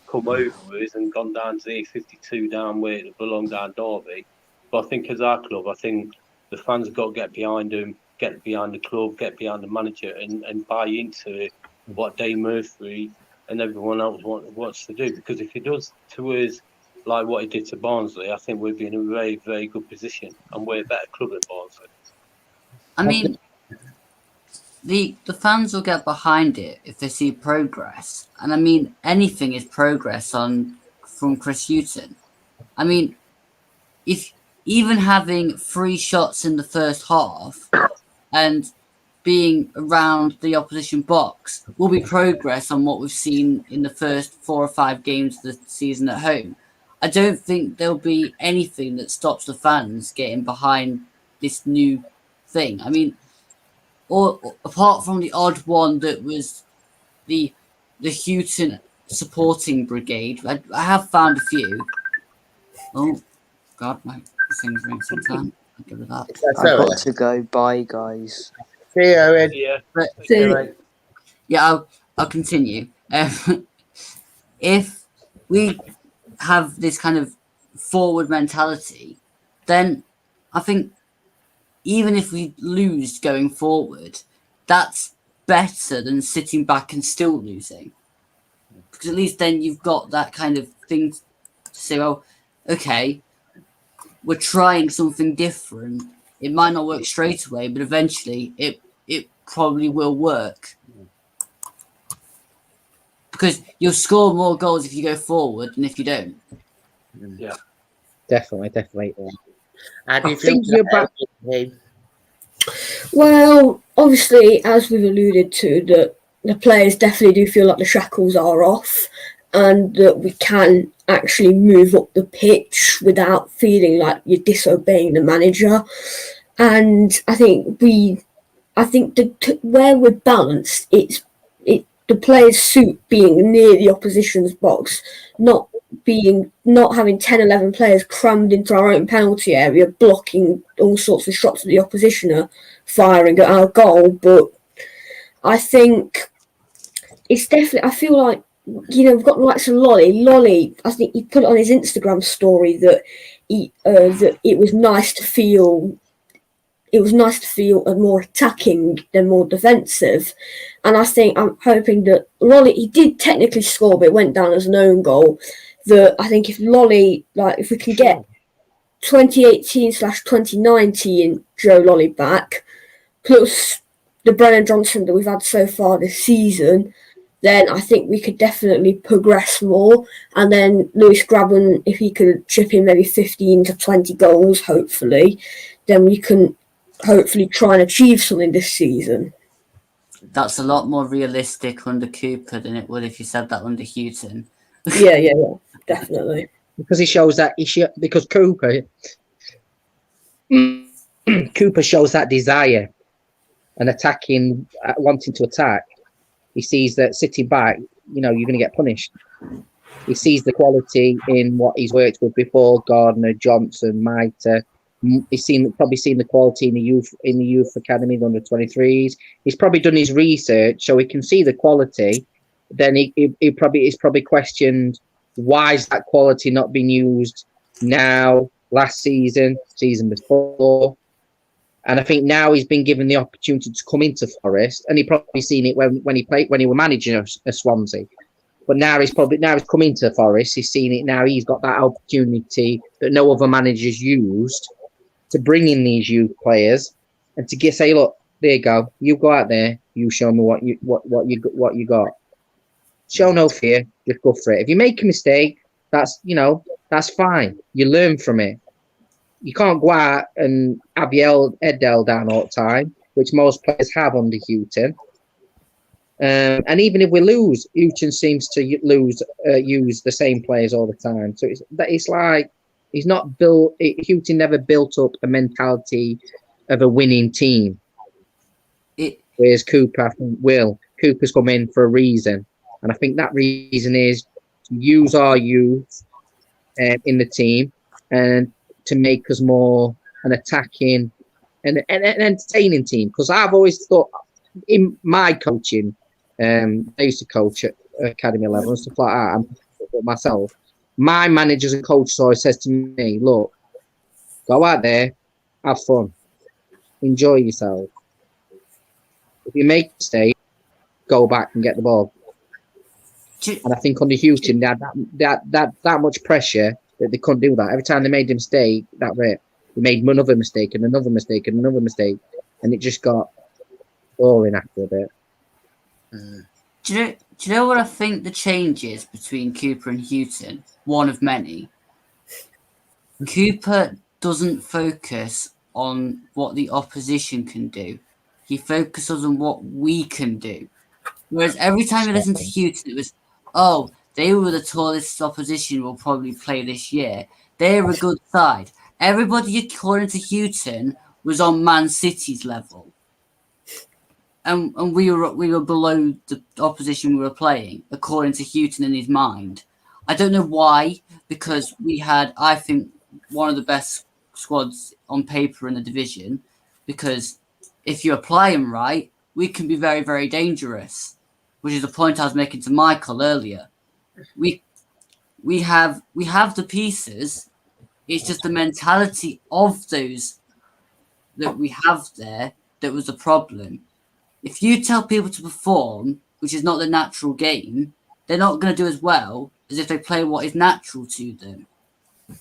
S7: come over us and gone down to the 52 down where it belonged down Derby. But I think as our club, I think the fans have got to get behind them, get behind the club, get behind the manager and buy into what Dave Murphy and everyone else wants to do. Because if he does to us like what he did to Barnsley, I think we'd be in a very, very good position and we're a better club than Barnsley.
S2: I mean, the fans will get behind it if they see progress. And I mean, anything is progress from Chris Hughton. I mean, if even having 3 shots in the first half and being around the opposition box will be progress on what we've seen in the first 4 or 5 games of the season at home. I don't think there'll be anything that stops the fans getting behind this new thing. I mean, or apart from the odd one that was the Houghton supporting brigade, I have found a few. Oh God, my thing's ringing sometime. I'll give it that.
S5: I've got to go. Bye, guys.
S1: See you, Owen.
S7: Yeah.
S2: But
S4: So,
S2: yeah, I'll continue. If we have this kind of forward mentality, then I think even if we lose going forward, that's better than sitting back and still losing. Because at least then you've got that kind of thing to say, well, okay, we're trying something different. It might not work straight away, but eventually it probably will work. Because you'll score more goals if you go forward than if you don't.
S7: Yeah.
S6: Definitely.
S1: How do you
S6: I
S1: feel
S6: think you're
S1: about
S6: back.
S1: it?
S4: well, obviously, as we've alluded to, that the players definitely do feel like the shackles are off, and that we can actually move up the pitch without feeling like you're disobeying the manager. And I think where we're balanced, the players suit being near the opposition's box, not having 10, 11 players crammed into our own penalty area, blocking all sorts of shots that the opposition are firing at our goal. But I think it's definitely, I feel like, we've got the likes of Lolly, I think he put it on his Instagram story that that it was nice to feel more attacking than more defensive. And I'm hoping that Lolly, he did technically score, but it went down as an own goal. That I think if Lolly, if we can get 2018/2019 Joe Lolly back, plus the Brennan Johnson that we've had so far this season, then I think we could definitely progress more. And then Lewis Grabban, if he could chip in maybe 15 to 20 goals, hopefully, then we can hopefully try and achieve something this season.
S2: That's a lot more realistic under Cooper than it would if you said that under Houghton.
S4: Yeah, definitely.
S6: Because he shows that because Cooper shows that desire and attacking, wanting to attack. He sees that sitting back, you're going to get punished. He sees the quality in what he's worked with before: Gardner, Johnson, Maita. He's probably seen the quality in the youth academy, the under 23s. He's probably done his research, so he can see the quality. Then he's probably questioned, why is that quality not being used now, last season before? And I think now he's been given the opportunity to come into Forest, and he probably seen it when he were managing a Swansea. But now he's come into Forest. He's seen it now. He's got that opportunity that no other managers used to bring in these youth players and to say, look, there you go. You go out there. You show me what you got. Show no fear. Just go for it. If you make a mistake, that's fine. You learn from it. You can't go out and have your head held down all the time, which most players have under Houghton. And even if we lose, Houghton seems to use the same players all the time. So it's like he's not built. Houghton never built up a mentality of a winning team. Whereas Cooper, I think, Cooper's come in for a reason, and I think that reason is to use our youth in the team and to make us more an attacking and an entertaining team. Because I've always thought in my coaching, I used to coach at academy level and stuff like that. And myself, my managers and coaches always says to me, "Look, go out there, have fun, enjoy yourself. If you make a mistake, go back and get the ball." And I think under Houghton, they had that much pressure that they couldn't do that. Every time they made a mistake, that way they made another mistake and another mistake and another mistake, and it just got boring after a bit.
S2: Do you know what I think the change is between Cooper and Houghton? One of many. Cooper doesn't focus on what the opposition can do. He focuses on what we can do. Whereas every time you listen to Houghton, it was, They were the tallest opposition we'll probably play this year. They're a good side. Everybody, according to Houghton, was on Man City's level. And we were below the opposition we were playing, according to Houghton in his mind. I don't know why, because we had, I think, one of the best squads on paper in the division, because if you apply them right, we can be very, very dangerous, which is the point I was making to Michael earlier. We have the pieces. It's just the mentality of those that we have there that was the problem. If you tell people to perform, which is not the natural game, they're not going to do as well as if they play what is natural to them.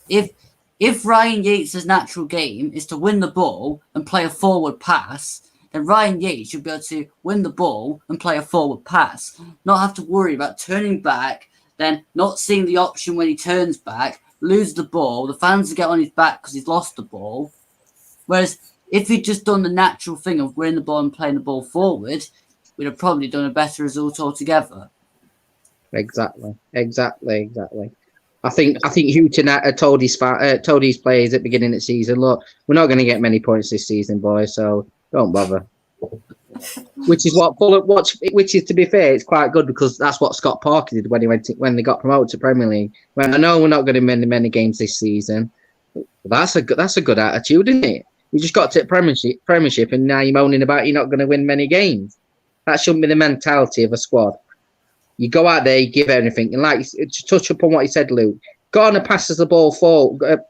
S2: If Ryan Yates' natural game is to win the ball and play a forward pass, then Ryan Yates should be able to win the ball and play a forward pass, not have to worry about turning back, then not seeing the option when he turns back, lose the ball, the fans will get on his back because he's lost the ball. Whereas if he'd just done the natural thing of winning the ball and playing the ball forward, we'd have probably done a better result altogether.
S6: Exactly. I think Houghton told his players at the beginning of the season, look, we're not going to get many points this season, boys, so don't bother. Which is to be fair, it's quite good because that's what Scott Parker did when they got promoted to Premier League. Well, I know we're not going to win many games this season. That's a good attitude, isn't it? You just got to Premiership, and now you're moaning about you're not going to win many games. That shouldn't be the mentality of a squad. You go out there, you give everything. And like to touch upon what you said, Luke, Gardner passes the ball forward.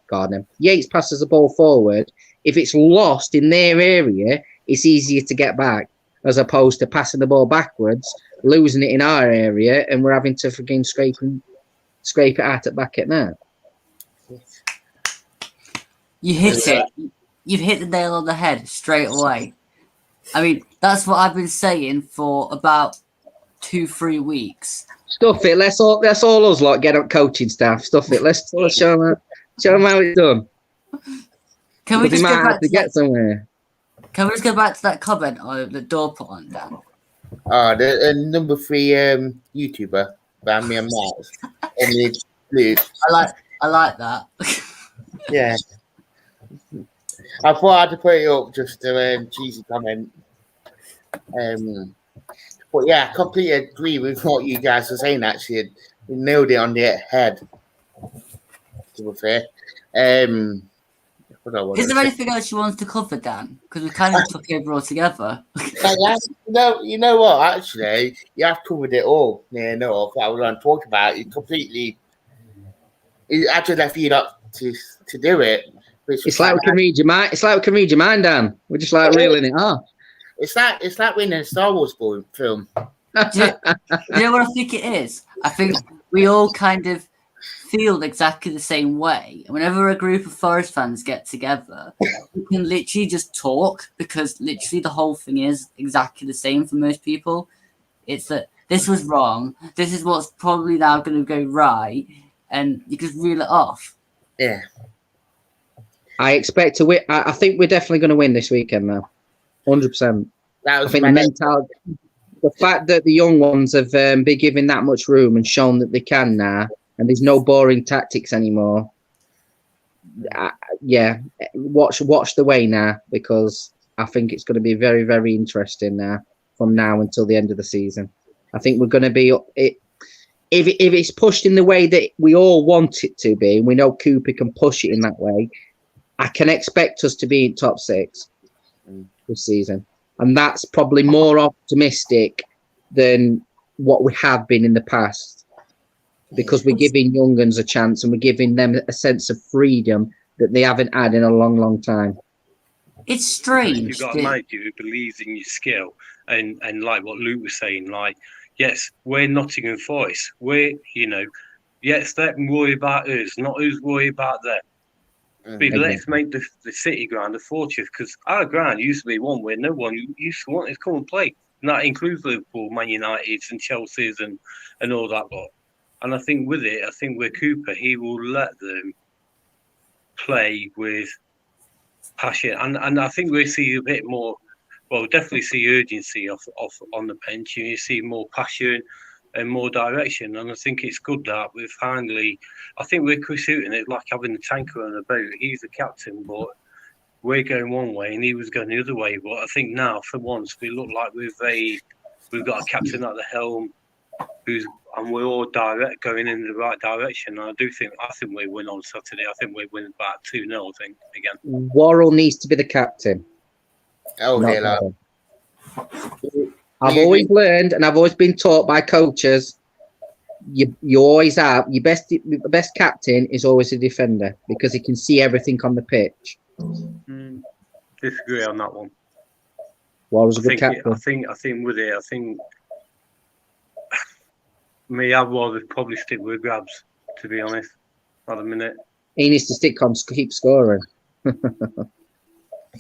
S6: Yates passes the ball forward. If it's lost in their area, it's easier to get back as opposed to passing the ball backwards, losing it in our area, and we're having to freaking scrape it out at back at net.
S2: You hit it. You've hit the nail on the head straight away. I mean, that's what I've been saying for about 2-3 weeks.
S6: Stuff it. Let's all us lot get up coaching staff. Stuff it. Let's show them how it's done.
S2: Can we just
S6: might
S2: go
S6: have
S2: back
S6: to get somewhere?
S2: Can we just go back to that comment the door put on, Dan?
S1: The number 3 YouTuber, Bammy and Mars. And Luke.
S2: I like that.
S1: Yeah. I thought I had to put it up just to cheesy comment. But yeah, I completely agree with what you guys were saying. Actually, you nailed it on the head. To be fair,
S2: is there anything else you wanted to cover, Dan? Because we kind of took over all together.
S1: No, you know what? Actually, you have covered it all near enough. I was going to talk about it completely. It actually left you not to do it.
S6: It's like we can read your mind. It's like we can read your mind, Dan. We're just like reeling it off.
S1: It's like winning a Star Wars film.
S2: Do you know what I think it is? I think we all kind of feel exactly the same way. And whenever a group of Forest fans get together, we can literally just talk because literally the whole thing is exactly the same for most people. It's that this was wrong. This is what's probably now going to go right. And you just reel it off.
S1: Yeah.
S6: I expect to win. I think we're definitely going to win this weekend now. 100%. I think the mentality, the fact that the young ones have been given that much room and shown that they can now, and there's no boring tactics anymore. Watch the way now, because I think it's going to be very, very interesting now from now until the end of the season. I think we're going to be if it's pushed in the way that we all want it to be, and we know Cooper can push it in that way, I can expect us to be in top 6 this season. And that's probably more optimistic than what we have been in the past, because we're giving young uns a chance and we're giving them a sense of freedom that they haven't had in a long, long time.
S2: It's strange.
S7: You've got a manager who believes in your skill, and like what Luke was saying, like, yes, we're Nottingham Forest. Yes, let them worry about us, not us worry about them. But let's make the City ground a fortress, because our ground used to be one where no one used to want to come and play. And that includes Liverpool, Man United, and Chelsea's and all that lot. And I think with Cooper, he will let them play with passion. And I think we'll see a bit more, well, definitely see urgency off on the bench. You see more passion. and more direction. And I think it's good that we've finally, I think with Chris Hughton, it's like having a tanker on a boat. He's the captain, but we're going one way and he was going the other way. But I think now, for once, we look like we've got a captain at the helm and we're all going in the right direction. And I think we win on Saturday. I think we win about 2-0, I think, again.
S6: Worrell needs to be the captain.
S1: Oh,
S6: not
S1: dear Lord.
S6: Worrell. I've always learned, and I've always been taught by coaches, you always have the best captain is always a defender because he can see everything on the pitch.
S7: Disagree on that one.
S6: Worrell's a good captain.
S7: I think with it, I'd rather probably stick with Grabs, to be honest, at the minute.
S6: He needs to keep scoring.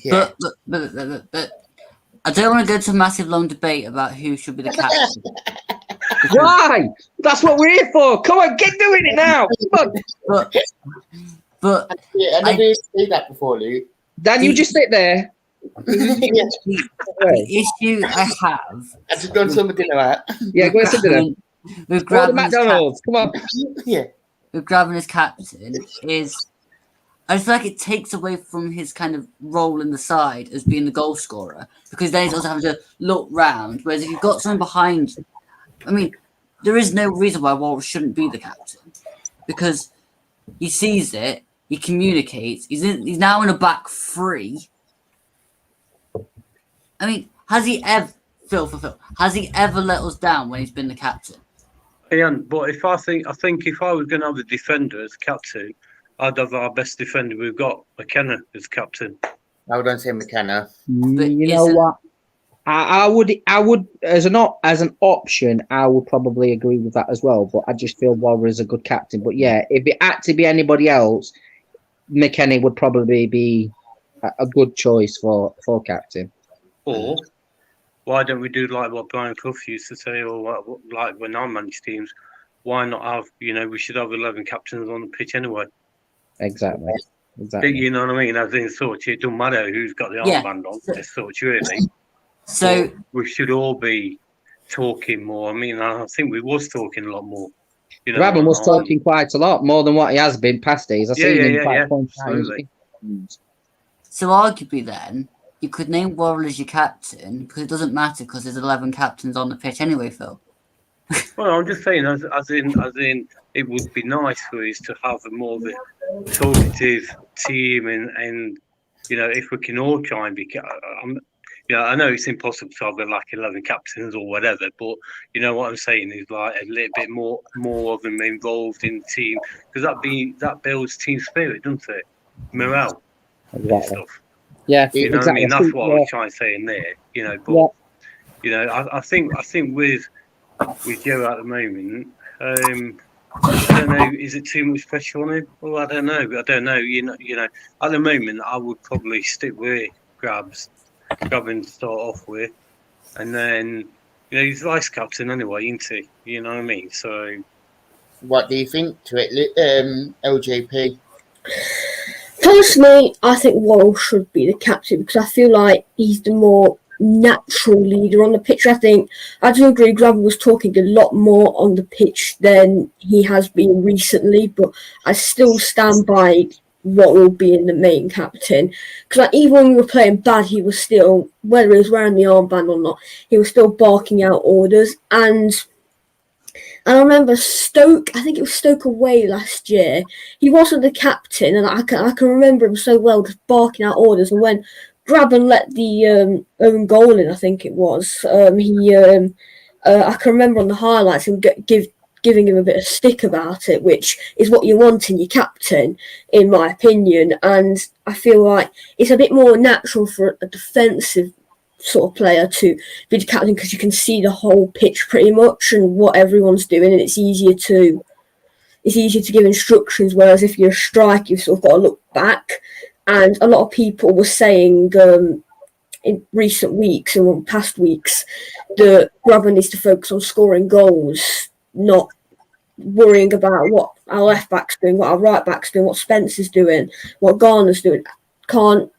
S2: Yeah. But I don't want to go to a massive long debate about who should be the captain.
S6: Why? That's what we're here for. Come on, get doing it now. Come on.
S2: But
S1: I never seen that before, Luke.
S6: Dan, you just sit there.
S2: The issue I have.
S1: I just done something like that.
S6: Yeah, go and sit there.
S2: With
S6: Go to McDonald's. Come on.
S2: Yeah. With grabbing his captain is. I just feel like it takes away from his kind of role in the side as being the goal scorer because then he's also having to look round. Whereas if you've got someone behind you, I mean, there is no reason why Worrell shouldn't be the captain because he sees it, he communicates, he's now in a back three. I mean, has he ever let us down when he's been the captain?
S7: Ian, but I think if I was going to have the defender as captain, I'd have our best defender we've got, McKenna, as captain.
S1: I would say McKenna.
S6: You know what? I would as an option, I would probably agree with that as well. But I just feel Worrell is a good captain. But yeah, if it had to be anybody else, McKenna would probably be a good choice for captain.
S7: Or why don't we do like what Brian Clough used to say, or like when I manage teams? Why not have? We should have 11 captains on the pitch anyway.
S6: Exactly.
S7: You know what I mean? As in such, it doesn't matter who's got the armband on. As such, really.
S2: So
S7: but we should all be talking more. I mean, I think we was talking a lot more.
S6: Grabban was talking quite a lot more than what he has been past days. I've seen him quite
S7: absolutely.
S2: So arguably, then you could name Worrell as your captain because it doesn't matter because there's 11 captains on the pitch anyway, Phil.
S7: Well, I'm just saying, as in, it would be nice for us to have a more of a talkative team, and if we can all try and be. I know it's impossible to have like 11 captains or whatever, but you know what I'm saying is like a little bit more of them involved in the team because that builds team spirit, doesn't it? Morale, and stuff.
S6: Yeah,
S7: you know
S6: exactly.
S7: what I mean. That's what I was trying to say in there. But I think with Joe at the moment, I don't know. Is it too much pressure on him? Well, I don't know. At the moment, I would probably stick with Grabbing to start off with, and then he's vice captain anyway, isn't he? You know what I mean? So,
S1: what do you think to it, LJP?
S4: Personally, I think Worrell should be the captain because I feel like he's the more natural leader on the pitch. I do agree Grabban was talking a lot more on the pitch than he has been recently, but I still stand by Worrell being the main captain because even when we were playing bad, he was still, whether he was wearing the armband or not, he was still barking out orders. And I remember Stoke, I think it was Stoke away last year, he wasn't the captain, and I can remember him so well just barking out orders. And when Grabban let the own goal in, I think it was, I can remember on the highlights him giving him a bit of stick about it, which is what you want in your captain, in my opinion. And I feel like it's a bit more natural for a defensive sort of player to be the captain because you can see the whole pitch pretty much and what everyone's doing, and it's easier to give instructions. Whereas if you're a striker, you've sort of got to look back. And a lot of people were saying in recent weeks and past weeks that Grabban needs to focus on scoring goals, not worrying about what our left back's doing, what our right back's doing, what Spencer's doing, what Garner's doing.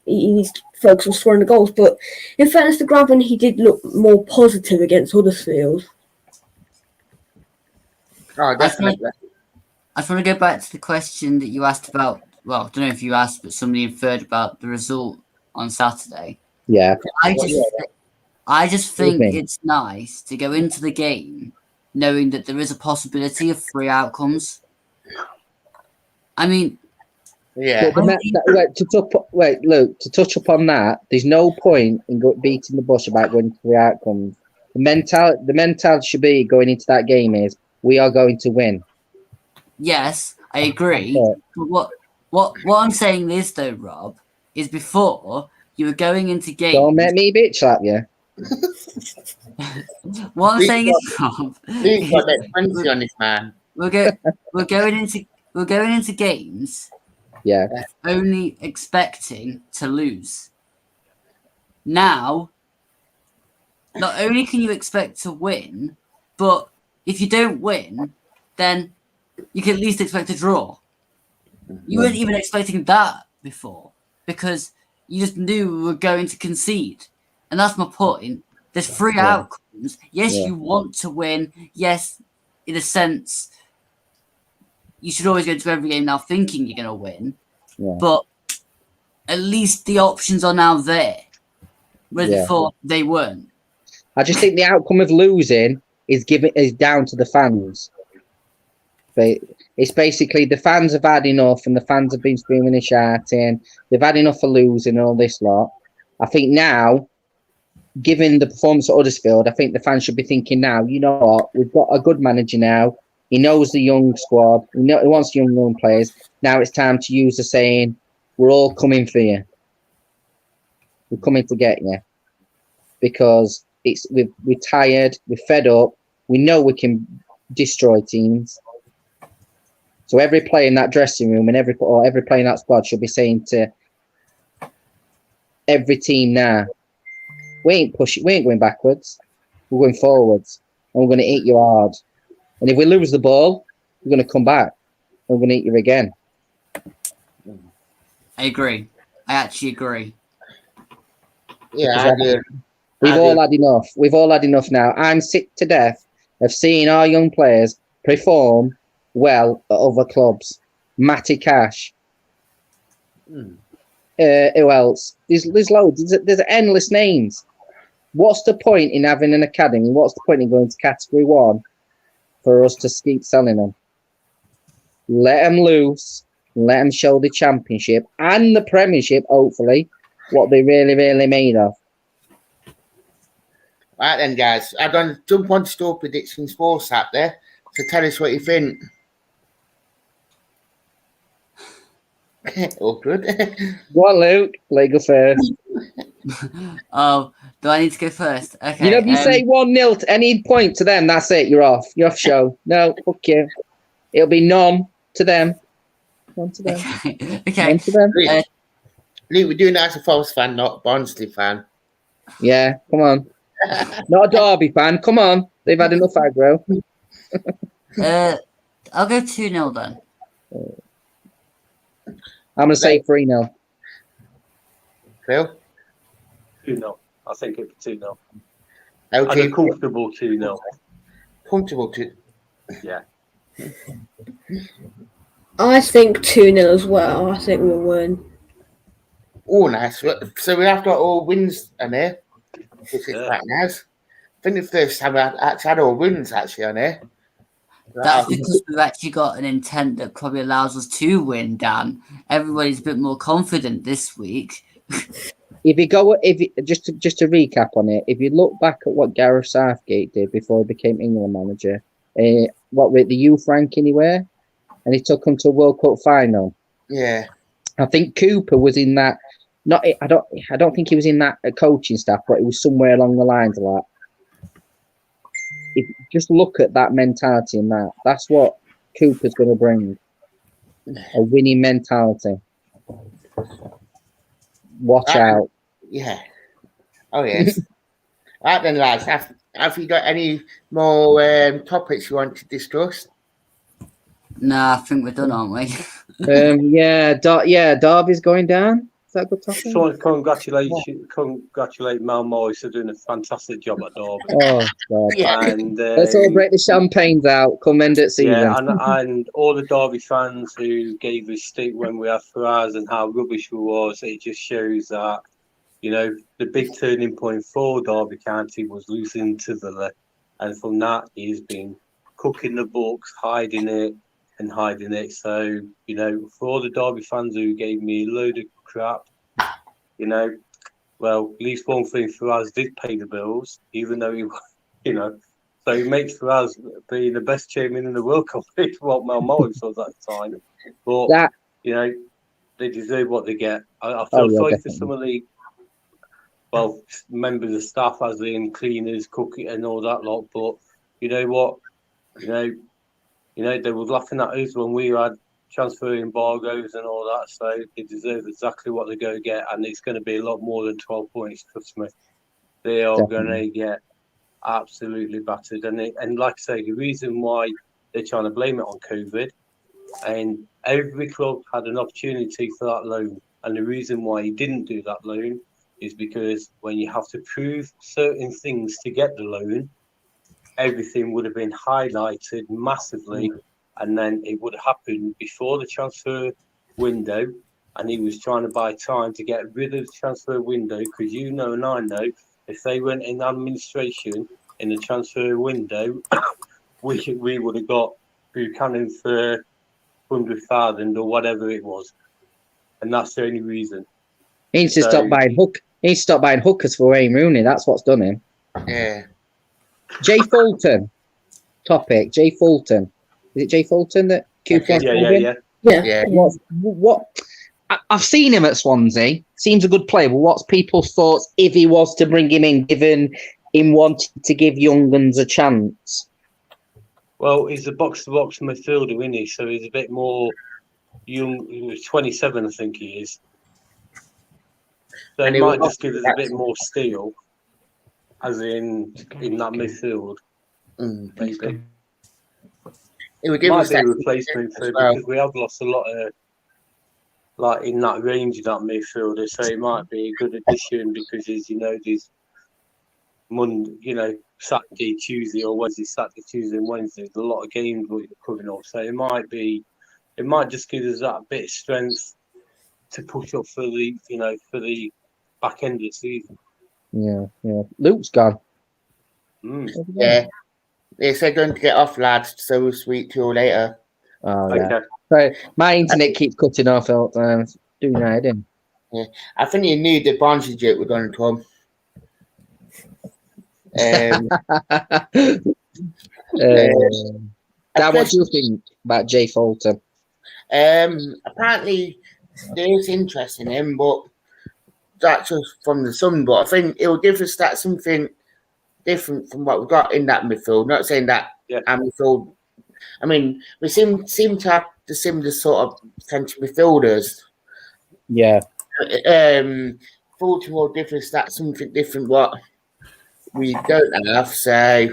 S4: He needs to focus on scoring the goals. But in fairness to Grabban, he did look more positive against Huddersfield.
S1: Oh, definitely.
S2: I just want to go back to the question that you asked about. Well, I don't know if you asked, but somebody inferred about the result on Saturday.
S6: Yeah.
S2: I just think
S6: Okay.
S2: it's nice to go into the game knowing that there is a possibility of 3 outcomes. I mean,
S1: Yeah.
S6: But to touch upon that, there's no point in beating the bush about going to the outcomes. The mentality should be going into that game is we are going to win.
S2: yes, I agree. But what I'm saying is though, Rob, is before you were going into games.
S6: Don't make me bitch slap you.
S2: What I'm saying is, Rob,
S1: He's got that frenzy on this man.
S2: we're going into games
S6: Yeah.
S2: only expecting to lose. Now, not only can you expect to win, but if you don't win, then you can at least expect a draw. You weren't even expecting that before because you just knew we were going to concede. And that's my point. There's 3 outcomes. Yes, you want to win. Yes, in a sense, you should always go into every game now thinking you're going to win.
S6: Yeah.
S2: But at least the options are now there. Whereas before, they weren't.
S6: I just think the outcome of losing is down to the fans. It's basically the fans have had enough, and the fans have been screaming and shouting. They've had enough for losing and all this lot. I think now, given the performance at Huddersfield, I think the fans should be thinking now, you know what, we've got a good manager now. He knows the young squad. He wants young players. Now it's time to use the saying, we're all coming for you. We're coming to get you. Because we're tired, we're fed up, we know we can destroy teams. So every player in that dressing room and every player in that squad should be saying to every team now, we ain't going backwards, we're going forwards, and we're going to eat you hard. And if we lose the ball, we're going to come back, and we're going to eat you again.
S2: I agree. I actually agree.
S1: Yeah, I do.
S6: We've all had enough. We've all had enough now. I'm sick to death of seeing our young players perform well at other clubs. Matty Cash. Who else? There's loads. There's endless names. What's the point in having an academy? What's the point in going to Category 1 for us to keep selling them? Let them loose. Let them show the Championship and the Premiership, hopefully, what they really, really made of.
S1: Right then, guys. I'm going to jump on Store Predictions Sports app there. So tell us what you think. All good.
S6: Go on, Luke. Let go first.
S2: Oh, do I need to go first? Okay.
S6: You know, if you say 1-0 to any point to them, that's it. You're off. You're off show. No, fuck you. It'll be none to them. None to them.
S2: Okay.
S6: None to them.
S1: Luke, we're doing that as a Forest fan, not a Barnsley fan.
S6: Yeah, come on. Not a Derby fan. Come on. They've had enough aggro.
S2: I'll go 2-0 then.
S6: I'm going to say 3-0.
S1: Phil?
S7: 2-0. I think it'd be 2-0.
S1: Okay.
S7: And a comfortable 2-0.
S1: Comfortable to.
S7: Yeah.
S4: I think 2-0 as well. I think we'll win.
S1: Oh, nice. So we have got all wins on here, which is quite nice. I think the first time we actually had all wins actually on here.
S2: That's because we've actually got an intent that probably allows us to win, Dan. Everybody's a bit more confident this week.
S6: Just to recap on it, if you look back at what Gareth Southgate did before he became England manager, what with the youth rank anywhere, and he took them to a World Cup final.
S1: Yeah,
S6: I think Cooper was in that. I don't think he was in that coaching staff, but it was somewhere along the lines of that. If you just look at that mentality and that's what Cooper's going to bring. A winning mentality. Watch out.
S1: Yeah. Oh, yes. Right then, lads. Have you got any more topics you want to discuss?
S2: Nah, I think we're done, aren't we?
S6: Yeah, Derby's going down. Is that a good topic?
S7: Just want to congratulate Mal Morris for doing a fantastic job at Derby.
S6: Oh, God.
S1: Yeah.
S7: And
S6: Let's all break the champagnes out. Come end at season.
S7: yeah, and all the Derby fans who gave us stick when we had Faraz and how rubbish we was, it just shows that, you know, the big turning point for Derby County was losing to Villa. And from that, he's been cooking the books, hiding it. So, you know, for all the Derby fans who gave me a load of crap, you know, well, at least one thing Faraz did pay the bills, even though he, you know, so he makes Faraz be the best chairman in the world compared to what Mal Morris was at the time. But, you know, they deserve what they get. I feel sorry for some of the, well, members of staff, as in cleaners, cooking and all that lot. But you know what? You know, they were laughing at us when we had transfer embargoes and all that, so they deserve exactly what they're going to get, and it's going to be a lot more than 12 points, trust me. They are going to get absolutely battered. And like I say, the reason why they're trying to blame it on COVID, and every club had an opportunity for that loan, and the reason why he didn't do that loan is because when you have to prove certain things to get the loan, everything would have been highlighted massively, and then it would have happened before the transfer window, and he was trying to buy time to get rid of the transfer window, because you know and I know if they went in administration in the transfer window, we would have got Buchanan for 100,000 or whatever it was, and that's the only reason.
S6: He needs to stop buying He needs to stop buying hookers for Wayne Rooney. That's what's done him.
S1: Yeah.
S6: Jay Fulton. Topic. Jay Fulton. Is it Jay Fulton that Cooper?
S1: Yeah.
S6: What? I've seen him at Swansea. Seems a good player. But what's people's thoughts if he was to bring him in, given him wanting to give young guns a chance?
S7: Well, he's a box-to-box midfielder, isn't he? So he's a bit more young. He was 27, I think he is. So
S1: And
S7: he
S1: he
S7: might
S1: was-
S7: just give us a bit more steel, as in that midfield. Maybe.
S1: It would give
S7: Might
S1: us
S7: be a
S1: that
S7: replacement for,
S1: as well.
S7: because we have lost a lot of, like, in that range of that midfielder. So it might be a good addition because, as you know, there's Saturday, Tuesday, or Wednesday, Saturday, Tuesday, and Wednesday. There's a lot of games coming up, so it might just give us that bit of strength to push up for the back end of the season.
S6: Yeah. Luke's gone.
S1: Yeah. They said going to get off, lads, so we'll speak to you later.
S6: Oh,
S7: Okay.
S6: yeah. So my internet keeps cutting off. Doing that, didn't
S1: I think you knew the Barnsley joke was going to come.
S6: Dan, what do you think about Jay Fulton?
S1: Apparently, there is interest in him, but that's just from the Sun. But I think it will give us that something different from what we've got in that midfield. Not saying that our midfield. I mean, we seem to have the similar sort of defensive midfielders.
S6: Yeah.
S1: Fulton will give us that something different what we don't have. So,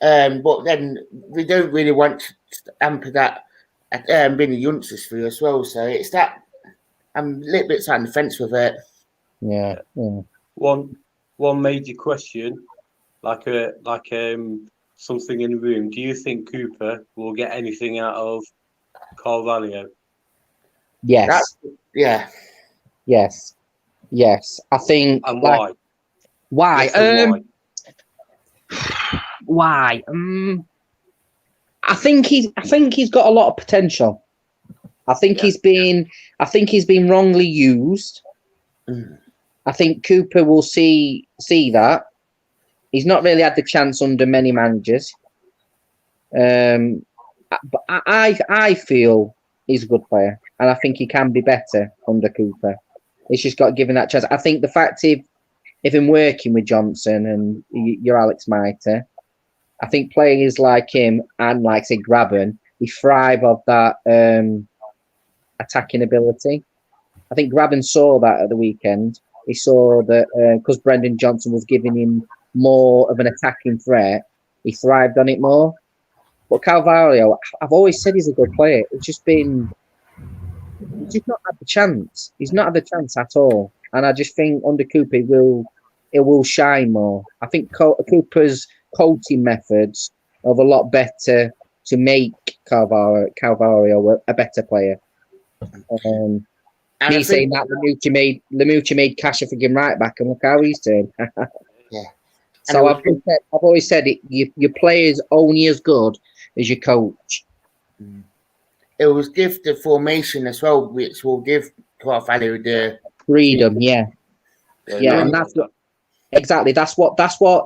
S1: but then we don't really want to hamper that. Being the youngsters for you as well, so it's that I'm a little bit on the fence with it.
S6: Yeah.
S7: One major question, like something in the room. Do you think Cooper will get anything out of Carvalho?
S6: Yes. Yes. I think.
S7: And why?
S6: Why?
S7: Yes, and
S6: why? I think he's got a lot of potential. I think he's been wrongly used. I think Cooper will see that. He's not really had the chance under many managers. But I feel he's a good player, and I think he can be better under Cooper. He's just got given that chance. I think the fact if him working with Johnson and your Alex Mitre, I think players like him and like say Graben, we thrive off that attacking ability. I think Graben saw that at the weekend. He saw that because Brendan Johnson was giving him more of an attacking threat, he thrived on it more. But Carvalho, I've always said he's a good player. It's just been he's just not had the chance. He's not had the chance at all. And I just think under Cooper, it will shine more. I think Cooper's coaching methods are a lot better to make Calvario a better player.
S1: And
S6: Me saying that Lamucci made Cash a freaking right back, and look how he's turned.
S1: Yeah.
S6: So I've always said it. Your player's only as good as your coach.
S1: It will give the formation as well, which will give Carvalho the
S6: Freedom, yeah, and that's what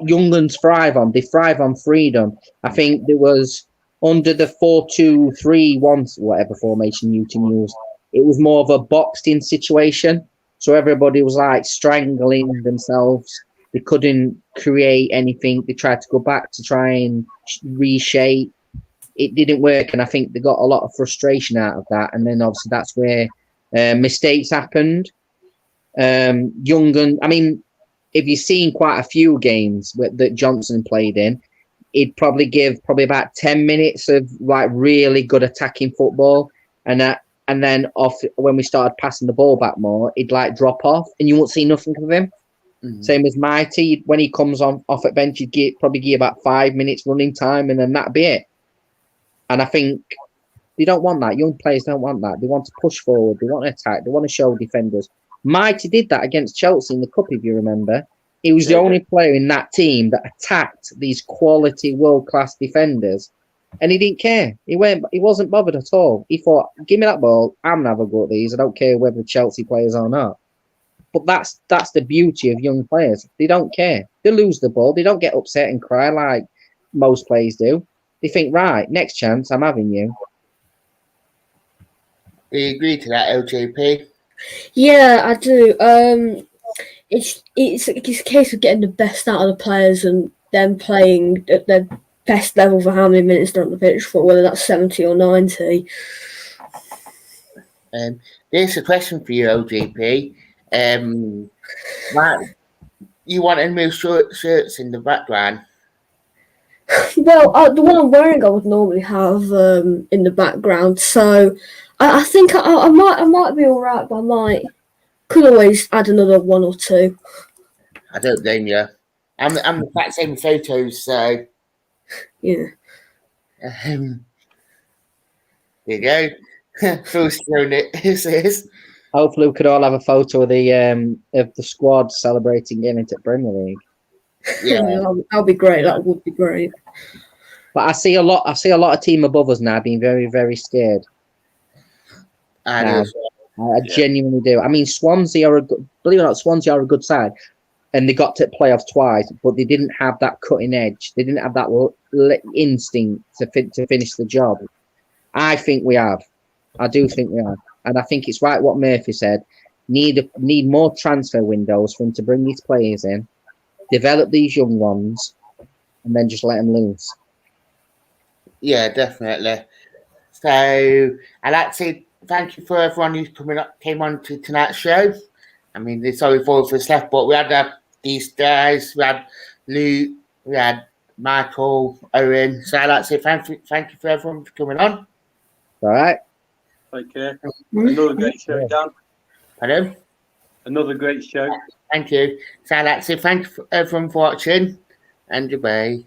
S6: young uns thrive on. They thrive on freedom. I think there was under the 4-2-3-1, whatever formation Newton used. It was more of a boxed-in situation, so everybody was like strangling themselves. They couldn't create anything. They tried to go back to try and reshape. It didn't work, and I think they got a lot of frustration out of that. And then obviously that's where mistakes happened. If you've seen quite a few games that Johnson played in, he'd probably give about 10 minutes of like really good attacking football, and then off when we started passing the ball back more, he'd like drop off, and you won't see nothing of him. Mm-hmm. Same as Mighty, when he comes off at bench, you'd probably give about 5 minutes running time, and then that'd be it. And I think they don't want that. Young players don't want that. They want to push forward. They want to attack. They want to show defenders. Mighty did that against Chelsea in the Cup, if you remember. He was the only player in that team that attacked these quality world-class defenders, and he didn't care. He wasn't bothered at all. He thought, "Give me that ball. I'm gonna have a go at these. I don't care whether Chelsea players or not." But that's the beauty of young players. They don't care. They lose the ball. They don't get upset and cry like most players do. They think, right, next chance, I'm having you.
S1: Do you agree to that, LJP?
S4: Yeah, I do. It's a case of getting the best out of the players and them playing at their best level for how many minutes they're on the pitch for, whether that's 70 or 90.
S1: There's a question for you, LJP. Matt, you want to move shirts in the background?
S4: Well, the one I'm wearing, I would normally have in the background. So I think I might be all right, but I could always add another one or two.
S1: I don't blame you. I'm the exact same photos, so
S4: yeah.
S1: There you go. Phil's showing it. This.
S6: Hopefully, we could all have a photo of the squad celebrating getting into Premier League.
S1: Yeah,
S4: that'll be great. That would be great.
S6: But I see a lot of team above us now being very, very scared. I genuinely do. I mean, Swansea are believe it or not, Swansea are a good side, and they got to playoffs twice, but they didn't have that cutting edge. They didn't have that instinct to finish the job. I think we have. I do think we have, and I think it's right what Murphy said. Need more transfer windows for him to bring these players in, develop these young ones, and then just let them loose.
S1: Yeah, definitely. So I'd like to say thank you for everyone who's came on to tonight's show. I mean, there's only 4 of us left, but we had these guys, we had Luke, we had Michael, Owen. So I'd like to say thank you for everyone for coming on.
S6: All right.
S7: Take care. Another great show, Dan.
S1: Pardon?
S7: Another great show.
S1: Thank you. So I'd like to say thank you for everyone for watching, and goodbye.